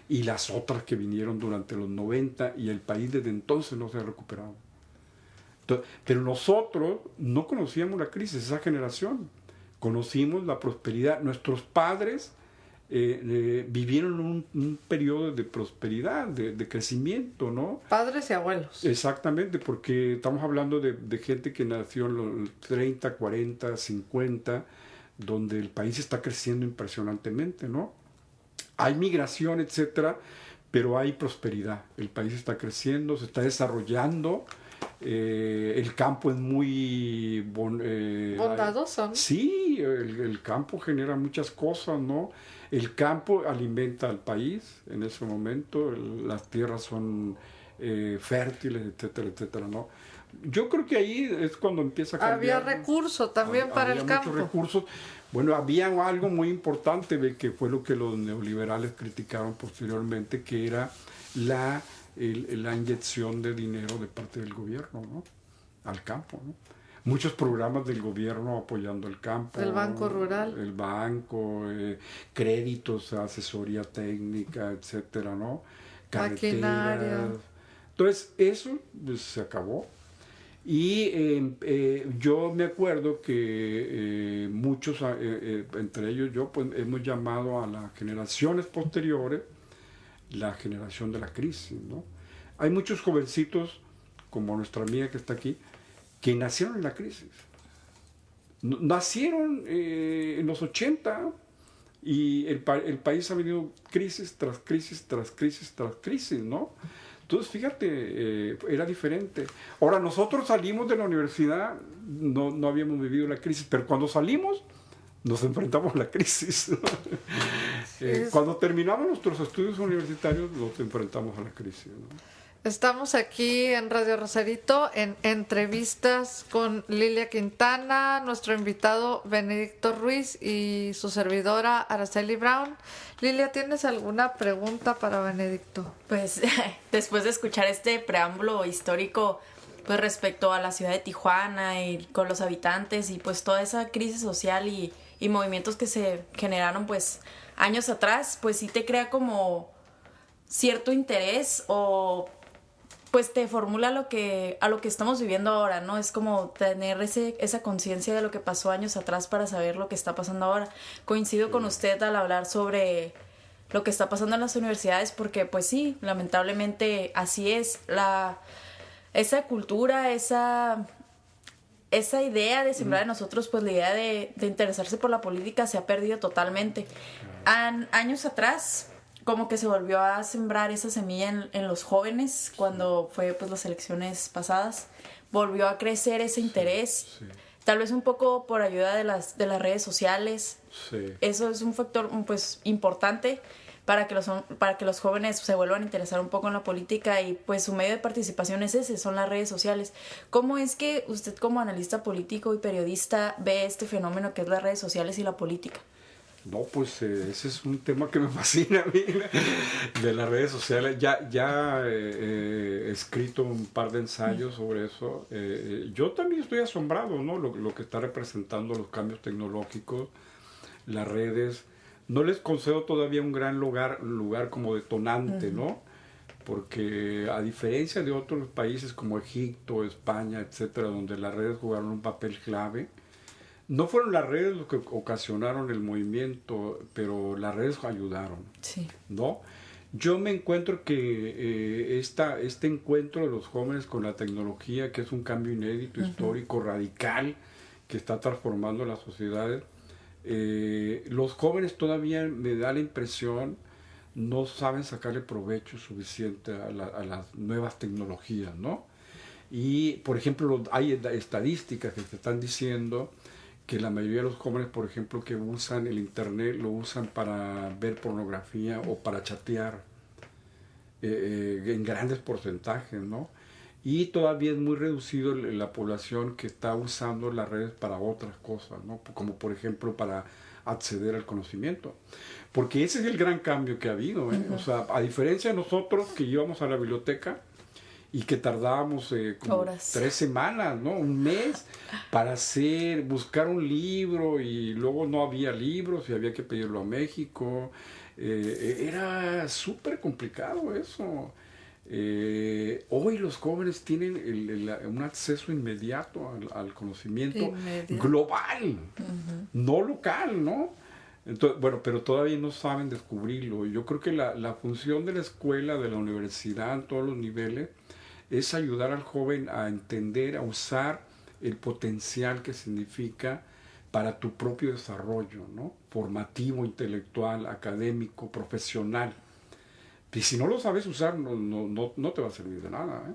y las otras que vinieron durante los 90, y el país desde entonces no se ha recuperado. Entonces, pero nosotros no conocíamos la crisis, esa generación. Conocimos la prosperidad. Nuestros padres vivieron un periodo de prosperidad, de crecimiento, ¿no? Padres y abuelos. Exactamente, porque estamos hablando de gente que nació en los 30, 40, 50, donde el país está creciendo impresionantemente, ¿no? Hay migración, etcétera, pero hay prosperidad. El país está creciendo, se está desarrollando. El campo es muy bondadoso, ¿no? Sí, el campo genera muchas cosas, ¿no? El campo alimenta al país en ese momento, las tierras son fértiles, etcétera, etcétera, ¿no? Yo creo que ahí es cuando empieza a cambiar. Había recursos también para el campo. Muchos recursos. Bueno, había algo muy importante, que fue lo que los neoliberales criticaron posteriormente, que era la inyección de dinero de parte del gobierno, ¿no?, al campo, ¿no? Muchos programas del gobierno apoyando el campo. El Banco Rural. El banco, créditos, asesoría técnica, etcétera, ¿no? Maquinaria. Entonces, eso pues, se acabó. Y yo me acuerdo que muchos, entre ellos yo, pues hemos llamado a las generaciones posteriores la generación de la crisis, ¿no? Hay muchos jovencitos, como nuestra amiga que está aquí, que nacieron en la crisis. Nacieron en los 80 y el país ha venido crisis tras crisis, tras crisis, tras crisis, ¿no? Entonces, fíjate, era diferente. Ahora, nosotros salimos de la universidad, no habíamos vivido la crisis, pero cuando salimos, nos enfrentamos a la crisis. Cuando terminamos nuestros estudios universitarios, nos enfrentamos a la crisis, ¿no? Estamos aquí en Radio Rosarito en entrevistas con Lilia Quintana, nuestro invitado Benedicto Ruiz y su servidora Araceli Brown. Lilia, ¿tienes alguna pregunta para Benedicto? Pues después de escuchar este preámbulo histórico, pues respecto a la ciudad de Tijuana y con los habitantes y pues toda esa crisis social y movimientos que se generaron pues años atrás, pues sí te crea como cierto interés o pues te formula a lo que estamos viviendo ahora, ¿no? Es como tener esa conciencia de lo que pasó años atrás para saber lo que está pasando ahora. Coincido con usted al hablar sobre lo que está pasando en las universidades porque pues sí, lamentablemente así es. Esa cultura, esa idea de sembrar en nosotros, pues la idea de interesarse por la política se ha perdido totalmente. Años atrás como que se volvió a sembrar esa semilla en los jóvenes cuando fue pues las elecciones pasadas, volvió a crecer ese interés, tal vez un poco por ayuda de las redes sociales. Eso es un factor pues importante para que los jóvenes se vuelvan a interesar un poco en la política y pues su medio de participación es ese, son las redes sociales. ¿Cómo es que usted como analista político y periodista ve este fenómeno que es las redes sociales y la política? No, pues ese es un tema que me fascina a mí, de las redes sociales. Ya he escrito un par de ensayos sobre eso. Yo también estoy asombrado, ¿no? Lo que está representando los cambios tecnológicos, las redes. no les concedo todavía un gran lugar como detonante, ¿no? Porque a diferencia de otros países como Egipto, España, etcétera, donde las redes jugaron un papel clave, no fueron las redes lo que ocasionaron el movimiento, pero las redes ayudaron, Sí. ¿no? Yo me encuentro que este encuentro de los jóvenes con la tecnología, que es un cambio inédito, histórico, radical, que está transformando las sociedades, los jóvenes todavía, me da la impresión, no saben sacarle provecho suficiente a las nuevas tecnologías, ¿no? Y, por ejemplo, hay estadísticas que te están diciendo que la mayoría de los jóvenes, por ejemplo, que usan el internet, lo usan para ver pornografía o para chatear en grandes porcentajes, ¿no? Y todavía es muy reducido la población que está usando las redes para otras cosas, ¿no? Como por ejemplo para acceder al conocimiento. Porque ese es el gran cambio que ha habido, ¿eh? O sea, a diferencia de nosotros que íbamos a la biblioteca y que tardábamos como horas. 3 semanas, ¿no? Un mes para buscar un libro, y luego no había libros y había que pedirlo a México. Era súper complicado eso. Hoy los jóvenes tienen un acceso inmediato al conocimiento global, no local, ¿no? Entonces, bueno, pero todavía no saben descubrirlo. Yo creo que la función de la escuela, de la universidad, en todos los niveles, es ayudar al joven a entender, a usar el potencial que significa para tu propio desarrollo, ¿no? Formativo, intelectual, académico, profesional. Y si no lo sabes usar, no te va a servir de nada, ¿eh?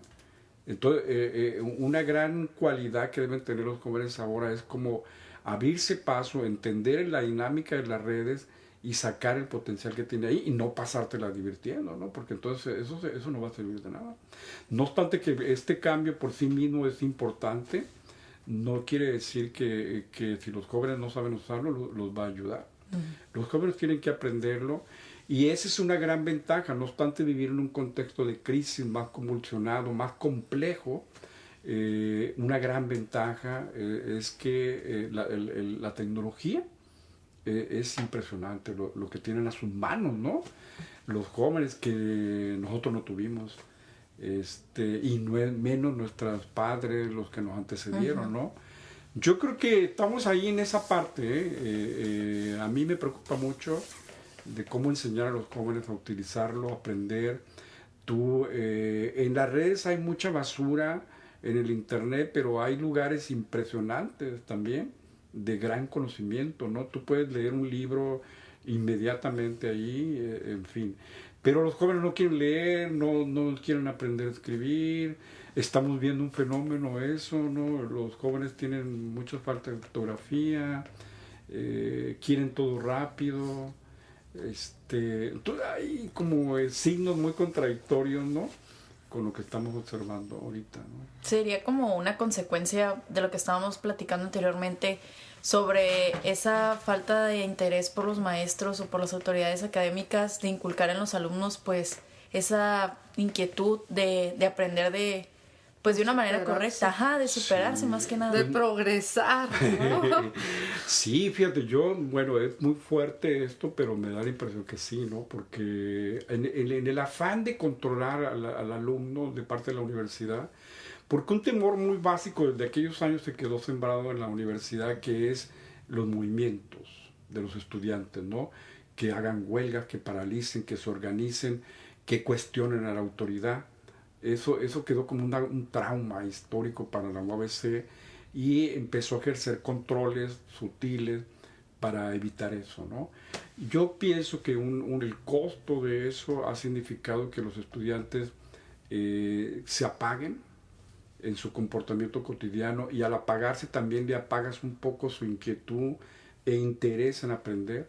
Entonces, una gran cualidad que deben tener los jóvenes ahora es como abrirse paso, entender la dinámica de las redes y sacar el potencial que tiene ahí y no pasártela divirtiendo, ¿no? Porque entonces eso no va a servir de nada. No obstante que este cambio por sí mismo es importante, no quiere decir que si los jóvenes no saben usarlo, los va a ayudar. Los jóvenes tienen que aprenderlo, y esa es una gran ventaja. No obstante vivir en un contexto de crisis más convulsionado, más complejo, una gran ventaja es que la tecnología es impresionante lo que tienen a sus manos, ¿no? Los jóvenes que nosotros no tuvimos, y menos nuestros padres, los que nos antecedieron, ¿no? Yo creo que estamos ahí en esa parte, ¿eh? A mí me preocupa mucho de cómo enseñar a los jóvenes a utilizarlo, a aprender. En las redes hay mucha basura, en el internet, pero hay lugares impresionantes también de gran conocimiento, ¿no? Tú puedes leer un libro inmediatamente ahí, en fin. Pero los jóvenes no quieren leer, no quieren aprender a escribir. Estamos viendo un fenómeno eso, ¿no? Los jóvenes tienen mucha falta de ortografía, quieren todo rápido. Entonces hay como signos muy contradictorios, ¿no? Con lo que estamos observando ahorita, ¿no? Sería como una consecuencia de lo que estábamos platicando anteriormente sobre esa falta de interés por los maestros o por las autoridades académicas de inculcar en los alumnos pues esa inquietud de aprender de una manera correcta, de superarse, sí, más que nada. De progresar, ¿no? Sí, fíjate, bueno, es muy fuerte esto, pero me da la impresión que sí, ¿no? Porque en el afán de controlar al alumno de parte de la universidad, porque un temor muy básico desde aquellos años se quedó sembrado en la universidad, que es los movimientos de los estudiantes, ¿no? Que hagan huelgas, que paralicen, que se organicen, que cuestionen a la autoridad. Eso quedó como un trauma histórico para la UABC, y empezó a ejercer controles sutiles para evitar eso, ¿no? Yo pienso que el costo de eso ha significado que los estudiantes se apaguen en su comportamiento cotidiano, y al apagarse también le apagas un poco su inquietud e interés en aprender.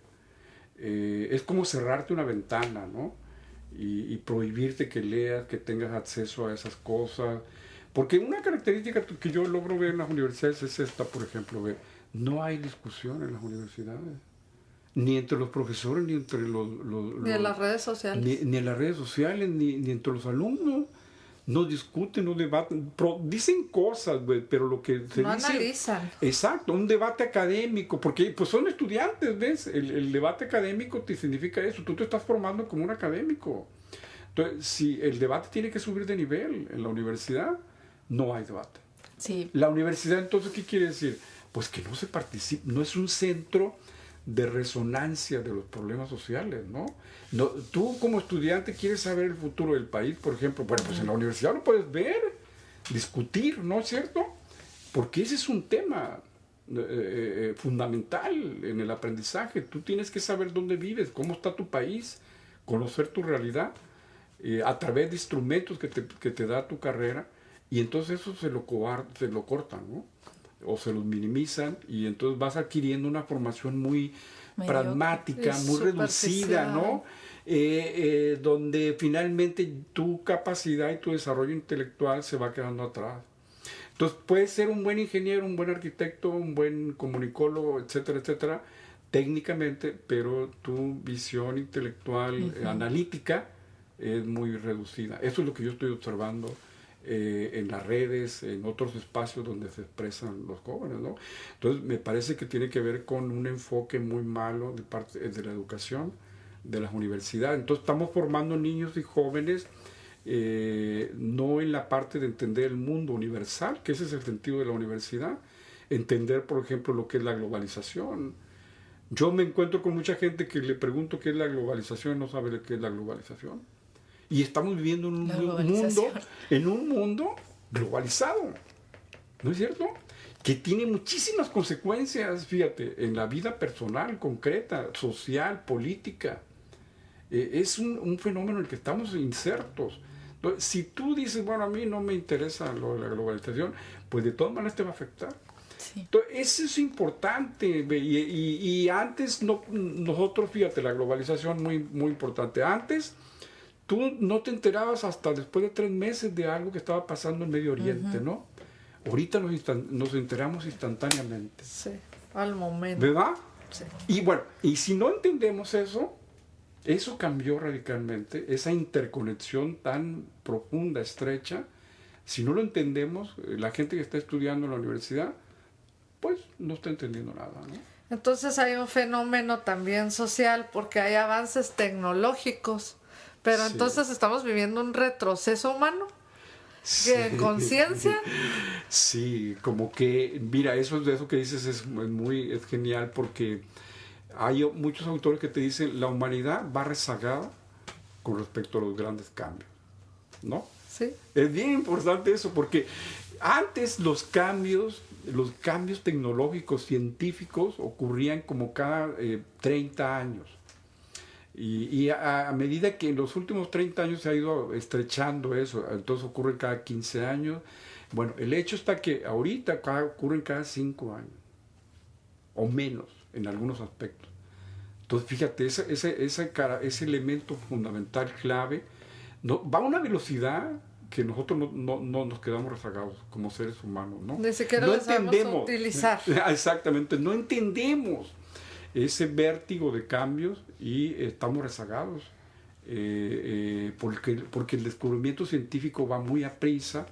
Es como cerrarte una ventana, ¿no? Y prohibirte que leas, que tengas acceso a esas cosas. Porque una característica que yo logro ver en las universidades es esta, por ejemplo, no hay discusión en las universidades, ni entre los profesores, ni en las redes sociales, ni ni en las redes sociales, ni entre los alumnos. no discuten, no debaten, dicen cosas, güey, pero lo que se no dice... analizan. Exacto, un debate académico, porque pues son estudiantes, ¿ves? El debate académico te significa eso, tú te estás formando como un académico. Entonces, si el debate tiene que subir de nivel en la universidad, no hay debate. Sí. La universidad, entonces, ¿qué quiere decir? Pues que no se participa, no es un centro de resonancia de los problemas sociales, ¿no? No, tú como estudiante quieres saber el futuro del país, por ejemplo, bueno, pues en la universidad lo puedes ver, discutir, ¿no es cierto? Porque ese es un tema fundamental en el aprendizaje. Tú tienes que saber dónde vives, cómo está tu país, conocer tu realidad a través de instrumentos que te da tu carrera, y entonces eso se lo cortan, ¿no? O se los minimizan, y entonces vas adquiriendo una formación muy pragmática, muy reducida, ¿no? Donde finalmente tu capacidad y tu desarrollo intelectual se va quedando atrás. Entonces puedes ser un buen ingeniero, un buen arquitecto, un buen comunicólogo, etcétera, etcétera, técnicamente, pero tu visión intelectual, analítica, es muy reducida. Eso es lo que yo estoy observando en las redes, en otros espacios donde se expresan los jóvenes, ¿no? Entonces me parece que tiene que ver con un enfoque muy malo de parte de la educación, de las universidades. Entonces estamos formando niños y jóvenes no en la parte de entender el mundo universal, que ese es el sentido de la universidad, entender, por ejemplo, lo que es la globalización. Yo me encuentro con mucha gente que le pregunto qué es la globalización y no sabe qué es la globalización. Y estamos viviendo en un mundo globalizado, ¿no es cierto? Que tiene muchísimas consecuencias, fíjate, en la vida personal, concreta, social, política. Es un fenómeno en el que estamos insertos. Entonces, si tú dices, bueno, a mí no me interesa lo de la globalización, pues de todas maneras te va a afectar. Sí. Entonces, eso es importante. Y antes, nosotros, fíjate, la globalización muy, muy importante. Antes, tú no te enterabas hasta después de 3 meses de algo que estaba pasando en Medio Oriente, ¿no? Ahorita nos enteramos instantáneamente. Sí, al momento. ¿Verdad? Sí. Y bueno, y si no entendemos eso cambió radicalmente, esa interconexión tan profunda, estrecha. Si no lo entendemos, la gente que está estudiando en la universidad, pues no está entendiendo nada, ¿no? Entonces hay un fenómeno también social porque hay avances tecnológicos, pero Sí. entonces estamos viviendo un retroceso humano. Sí. ¿Conciencia? Sí, como que, mira, eso que dices es genial, porque hay muchos autores que te dicen la humanidad va rezagada con respecto a los grandes cambios, ¿no? Sí. Es bien importante eso, porque antes los cambios tecnológicos, científicos, ocurrían como cada 30 años. Y a medida que en los últimos 30 años se ha ido estrechando eso, entonces ocurre cada 15 años. Bueno, el hecho está que ahorita ocurren cada 5 años, o menos, en algunos aspectos. Entonces, fíjate, ese elemento fundamental, clave, va a una velocidad que nosotros no nos quedamos rezagados como seres humanos, ¿no? Ni siquiera no lo sabemos utilizar. Exactamente, no entendemos ese vértigo de cambios y estamos rezagados porque el descubrimiento científico va muy a prisa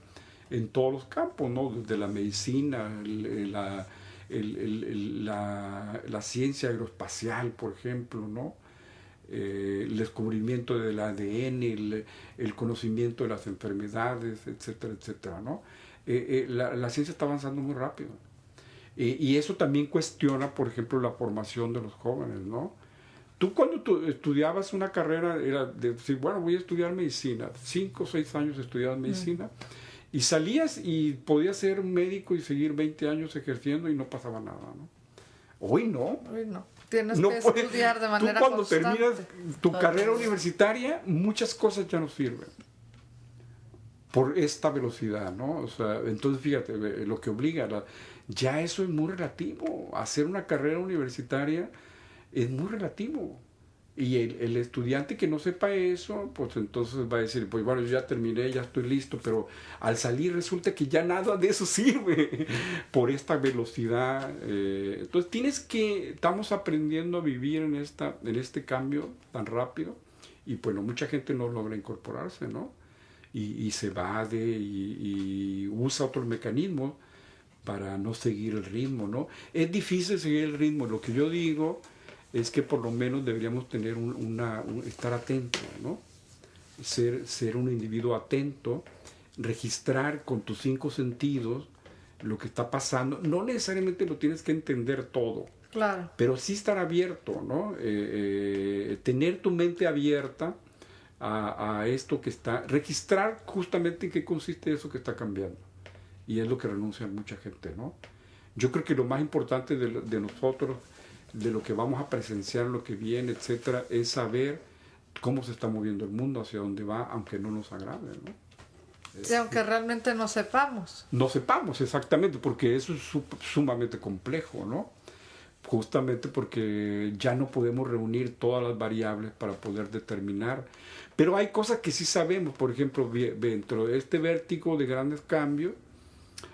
en todos los campos, ¿no? Desde la medicina, la ciencia aeroespacial, por ejemplo, ¿no? El descubrimiento del ADN, el conocimiento de las enfermedades, etcétera, etcétera, ¿no? La ciencia está avanzando muy rápido. Y eso también cuestiona, por ejemplo, la formación de los jóvenes, ¿no? Tú cuando estudiabas una carrera era de decir, bueno, voy a estudiar medicina. 5 o 6 años estudiabas medicina y salías y podías ser médico y seguir 20 años ejerciendo y no pasaba nada, ¿no? Hoy no. Hoy no. Tienes que estudiar de manera constante. Tú cuando constante. terminas tu carrera universitaria, muchas cosas ya no sirven por esta velocidad, ¿no? O sea, entonces fíjate, lo que obliga, ya eso es muy relativo. Hacer una carrera universitaria es muy relativo. Y el estudiante que no sepa eso, pues entonces va a decir, pues bueno, yo ya terminé, ya estoy listo, pero al salir resulta que ya nada de eso sirve por esta velocidad. Entonces estamos aprendiendo a vivir en este cambio tan rápido, y bueno, mucha gente no logra incorporarse, ¿no? y se evade y usa otros mecanismos para no seguir el ritmo, ¿no? Es difícil seguir el ritmo. Lo que yo digo es que por lo menos deberíamos tener estar atentos, ¿no? Ser un individuo atento, registrar con tus 5 sentidos lo que está pasando. No necesariamente lo tienes que entender todo, Claro. pero sí estar abierto, ¿no? Tener tu mente abierta a esto que está, registrar justamente en qué consiste eso que está cambiando. Y es lo que renuncia mucha gente, ¿no? Yo creo que lo más importante de nosotros, de lo que vamos a presenciar, lo que viene, etcétera, es saber cómo se está moviendo el mundo, hacia dónde va, aunque no nos agrade, ¿no? Y aunque realmente no sepamos. No sepamos exactamente, porque eso es sumamente complejo, ¿no? Justamente porque ya no podemos reunir todas las variables para poder determinar. Pero hay cosas que sí sabemos, por ejemplo, dentro de este vértigo de grandes cambios,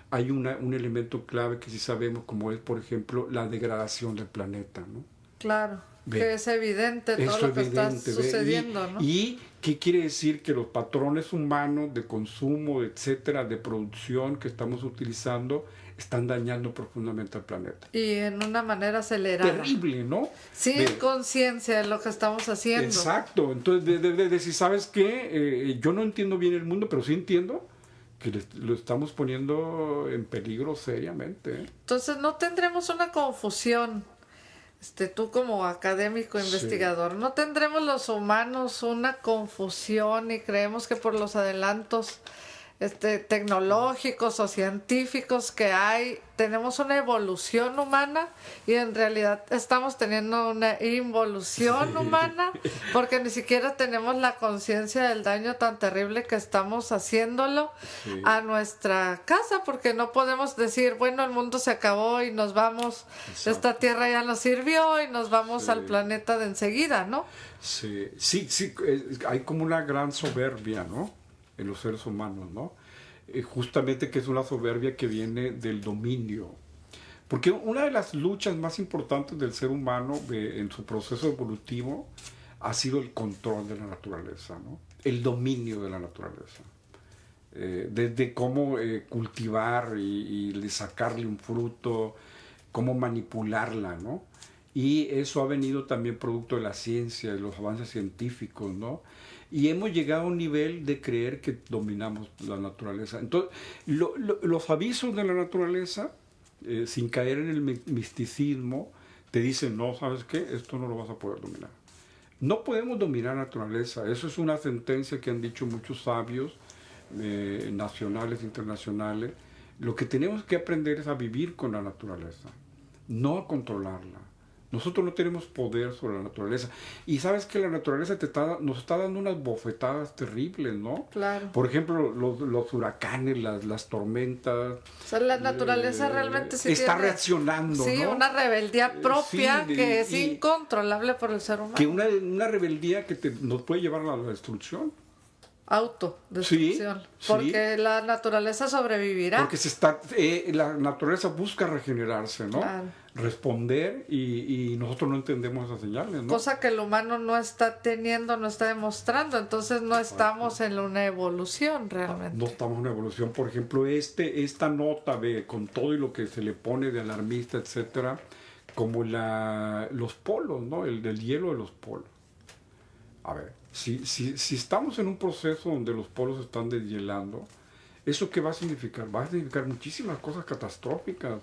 hay un elemento clave que sí sabemos, como es, por ejemplo, la degradación del planeta, ¿no? Claro, que es evidente todo lo que está sucediendo, ¿no? ¿Y qué quiere decir? Que los patrones humanos de consumo, etcétera, de producción que estamos utilizando, están dañando profundamente al planeta. Y en una manera acelerada. Terrible, ¿no? Sin conciencia de lo que estamos haciendo. Exacto. Entonces, de decir, ¿sabes qué? Yo no entiendo bien el mundo, pero sí entiendo que lo estamos poniendo en peligro seriamente, ¿eh? Entonces no tendremos una confusión, tú como académico, investigador, no tendremos los humanos una confusión y creemos que por los adelantos tecnológicos o científicos que hay, tenemos una evolución humana y en realidad estamos teniendo una involución humana porque ni siquiera tenemos la conciencia del daño tan terrible que estamos haciéndolo a nuestra casa, porque no podemos decir, bueno, el mundo se acabó y nos vamos, esta tierra ya nos sirvió y nos vamos al planeta de enseguida, ¿no? Sí, hay como una gran soberbia, ¿no? En los seres humanos, ¿no? Justamente que es una soberbia que viene del dominio. Porque una de las luchas más importantes del ser humano en su proceso evolutivo ha sido el control de la naturaleza, ¿no? El dominio de la naturaleza. Desde cómo cultivar y sacarle un fruto, cómo manipularla, ¿no? Y eso ha venido también producto de la ciencia, de los avances científicos, ¿no? Y hemos llegado a un nivel de creer que dominamos la naturaleza. Entonces, los avisos de la naturaleza, sin caer en el misticismo, te dicen, no, ¿sabes qué? Esto no lo vas a poder dominar. No podemos dominar la naturaleza. Eso es una sentencia que han dicho muchos sabios, nacionales, internacionales. Lo que tenemos que aprender es a vivir con la naturaleza, no a controlarla. Nosotros no tenemos poder sobre la naturaleza. Y sabes que la naturaleza nos está dando unas bofetadas terribles, ¿no? Claro. Por ejemplo, los huracanes, las tormentas. O sea, la naturaleza realmente sí está reaccionando, sí, ¿no? una rebeldía propia que es incontrolable por el ser humano. Que una rebeldía que nos puede llevar a la destrucción. Autodestrucción. Sí, porque la naturaleza sobrevivirá. Porque la naturaleza busca regenerarse, ¿no? Claro. Responder y nosotros no entendemos esas señales, ¿no? Cosa que el humano no está teniendo, no está demostrando. Entonces no estamos en una evolución realmente. No estamos en una evolución. Por ejemplo, esta nota con todo y lo que se le pone de alarmista, etcétera, como los polos, ¿no? El del hielo de los polos. A ver, si estamos en un proceso donde los polos están deshielando, ¿eso qué va a significar? Va a significar muchísimas cosas catastróficas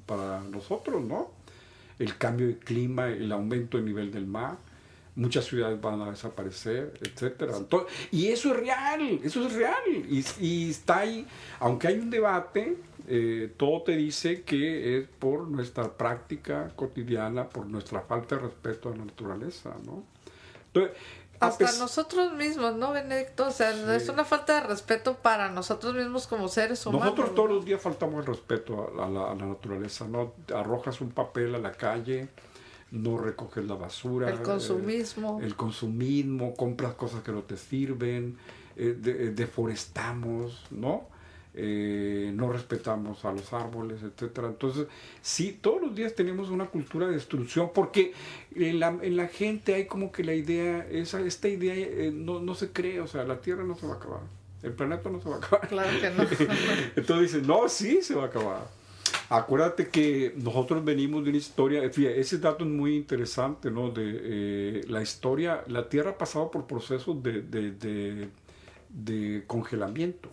para nosotros, ¿no? El cambio de clima, el aumento del nivel del mar, muchas ciudades van a desaparecer, etcétera. Y eso es real, y está ahí. Aunque hay un debate, todo te dice que es por nuestra práctica cotidiana, por nuestra falta de respeto a la naturaleza, ¿no? Entonces, hasta nosotros mismos, ¿no, Benedicto? O sea, es una falta de respeto para nosotros mismos como seres humanos. Nosotros todos los días faltamos el respeto a la naturaleza, ¿no? Arrojas un papel a la calle, no recoges la basura. El consumismo. El consumismo, compras cosas que no te sirven, deforestamos, ¿no? No respetamos a los árboles, etcétera. Entonces, sí, todos los días tenemos una cultura de destrucción, porque en la gente hay como que la idea, esta idea no se cree, o sea, la tierra no se va a acabar. El planeta no se va a acabar. Claro que no. Entonces dicen, no, sí se va a acabar. Acuérdate que nosotros venimos de una historia, fíjate, ese dato es muy interesante, ¿no? De la historia, la Tierra ha pasado por procesos de congelamiento.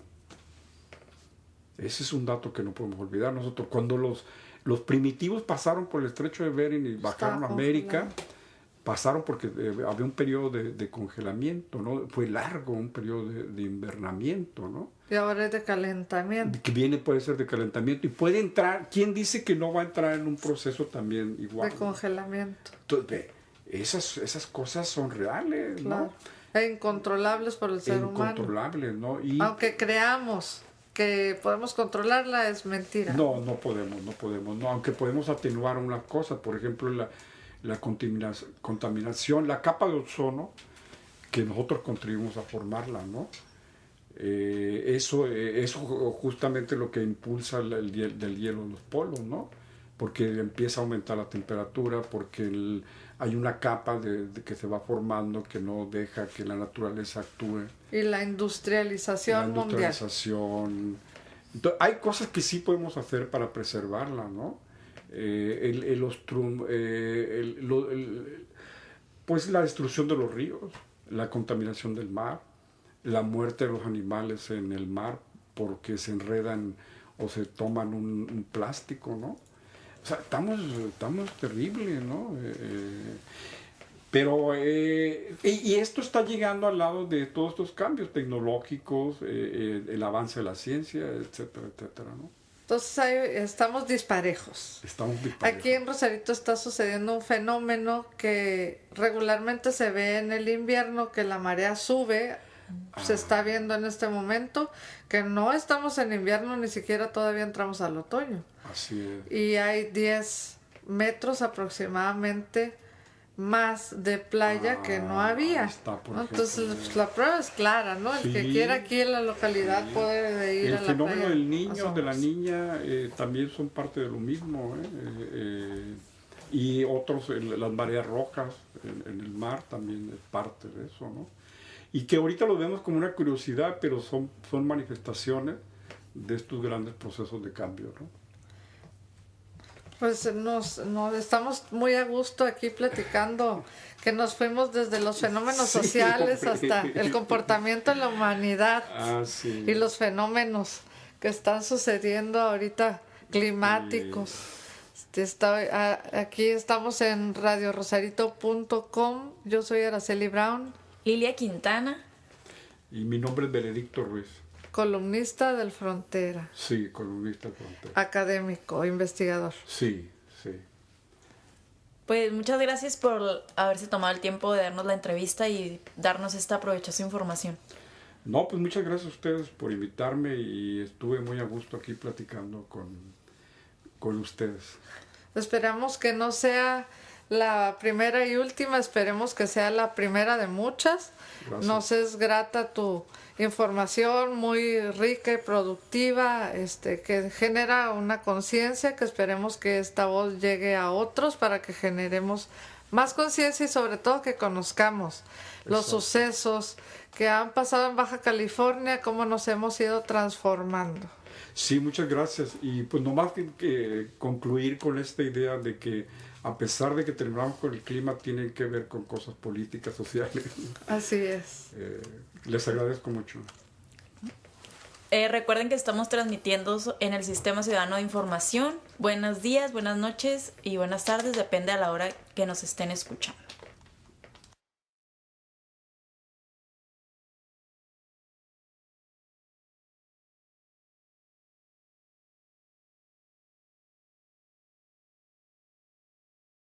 Ese es un dato que no podemos olvidar. Nosotros, cuando los primitivos pasaron por el estrecho de Bering y bajaron a América, pasaron porque había un periodo de congelamiento, ¿no? Fue largo, un periodo de invernamiento, ¿no? Y ahora es de calentamiento. Que puede ser de calentamiento y puede entrar. ¿Quién dice que no va a entrar en un proceso también igual? De congelamiento. Entonces, esas cosas son reales, claro. ¿no? E incontrolables por el ser humano. Incontrolables, ¿no? Y aunque creamos que podemos controlarla, es mentira. No podemos, no. Aunque podemos atenuar una cosa, por ejemplo, la contaminación, la capa de ozono, que nosotros contribuimos a formarla, ¿no? Eso justamente lo que impulsa del hielo en los polos, ¿no? Porque empieza a aumentar la temperatura, porque hay una capa que se va formando que no deja que la naturaleza actúe. Y la industrialización mundial. Entonces, hay cosas que sí podemos hacer para preservarla, ¿no? Pues la destrucción de los ríos, la contaminación del mar, la muerte de los animales en el mar porque se enredan o se toman un plástico, ¿no? O sea, estamos terribles, ¿no? Y esto está llegando al lado de todos estos cambios tecnológicos, el avance de la ciencia, etcétera, etcétera, ¿no? Entonces ahí estamos disparejos. Aquí en Rosarito está sucediendo un fenómeno que regularmente se ve en el invierno, que la marea sube. Se está viendo en este momento que no estamos en invierno, ni siquiera todavía entramos al otoño. Así es. Y hay 10 metros aproximadamente más de playa que no había. ¿No? Entonces pues, la prueba es clara, ¿no? El que quiera aquí en la localidad puede ir a la playa. El fenómeno del niño, de la niña, también son parte de lo mismo. Y otros, las mareas rojas en el mar también es parte de eso, ¿no? Y que ahorita lo vemos como una curiosidad, pero son manifestaciones de estos grandes procesos de cambio, ¿no? Pues estamos muy a gusto aquí platicando, que nos fuimos desde los fenómenos sociales hasta el comportamiento de la humanidad y los fenómenos que están sucediendo ahorita climáticos. Aquí estamos en radiorosarito.com. Yo soy Araceli Brown. Lilia Quintana. Y mi nombre es Benedicto Ruiz. Columnista del Frontera. Sí, columnista del Frontera. Académico, investigador. Sí. Pues muchas gracias por haberse tomado el tiempo de darnos la entrevista y darnos esta provechosa información. No, pues muchas gracias a ustedes por invitarme y estuve muy a gusto aquí platicando con ustedes. Esperamos que no sea la primera y última, esperemos que sea la primera de muchas. Gracias. Nos es grata tu información, muy rica y productiva, que genera una conciencia, que esperemos que esta voz llegue a otros para que generemos más conciencia y sobre todo que conozcamos los sucesos que han pasado en Baja California, cómo nos hemos ido transformando. Sí, muchas gracias. Y pues nomás que concluir con esta idea de que a pesar de que terminamos con el clima, tienen que ver con cosas políticas, sociales. Así es. Les agradezco mucho. Recuerden que estamos transmitiendo en el Sistema Ciudadano de Información. Buenos días, buenas noches y buenas tardes, depende a la hora que nos estén escuchando.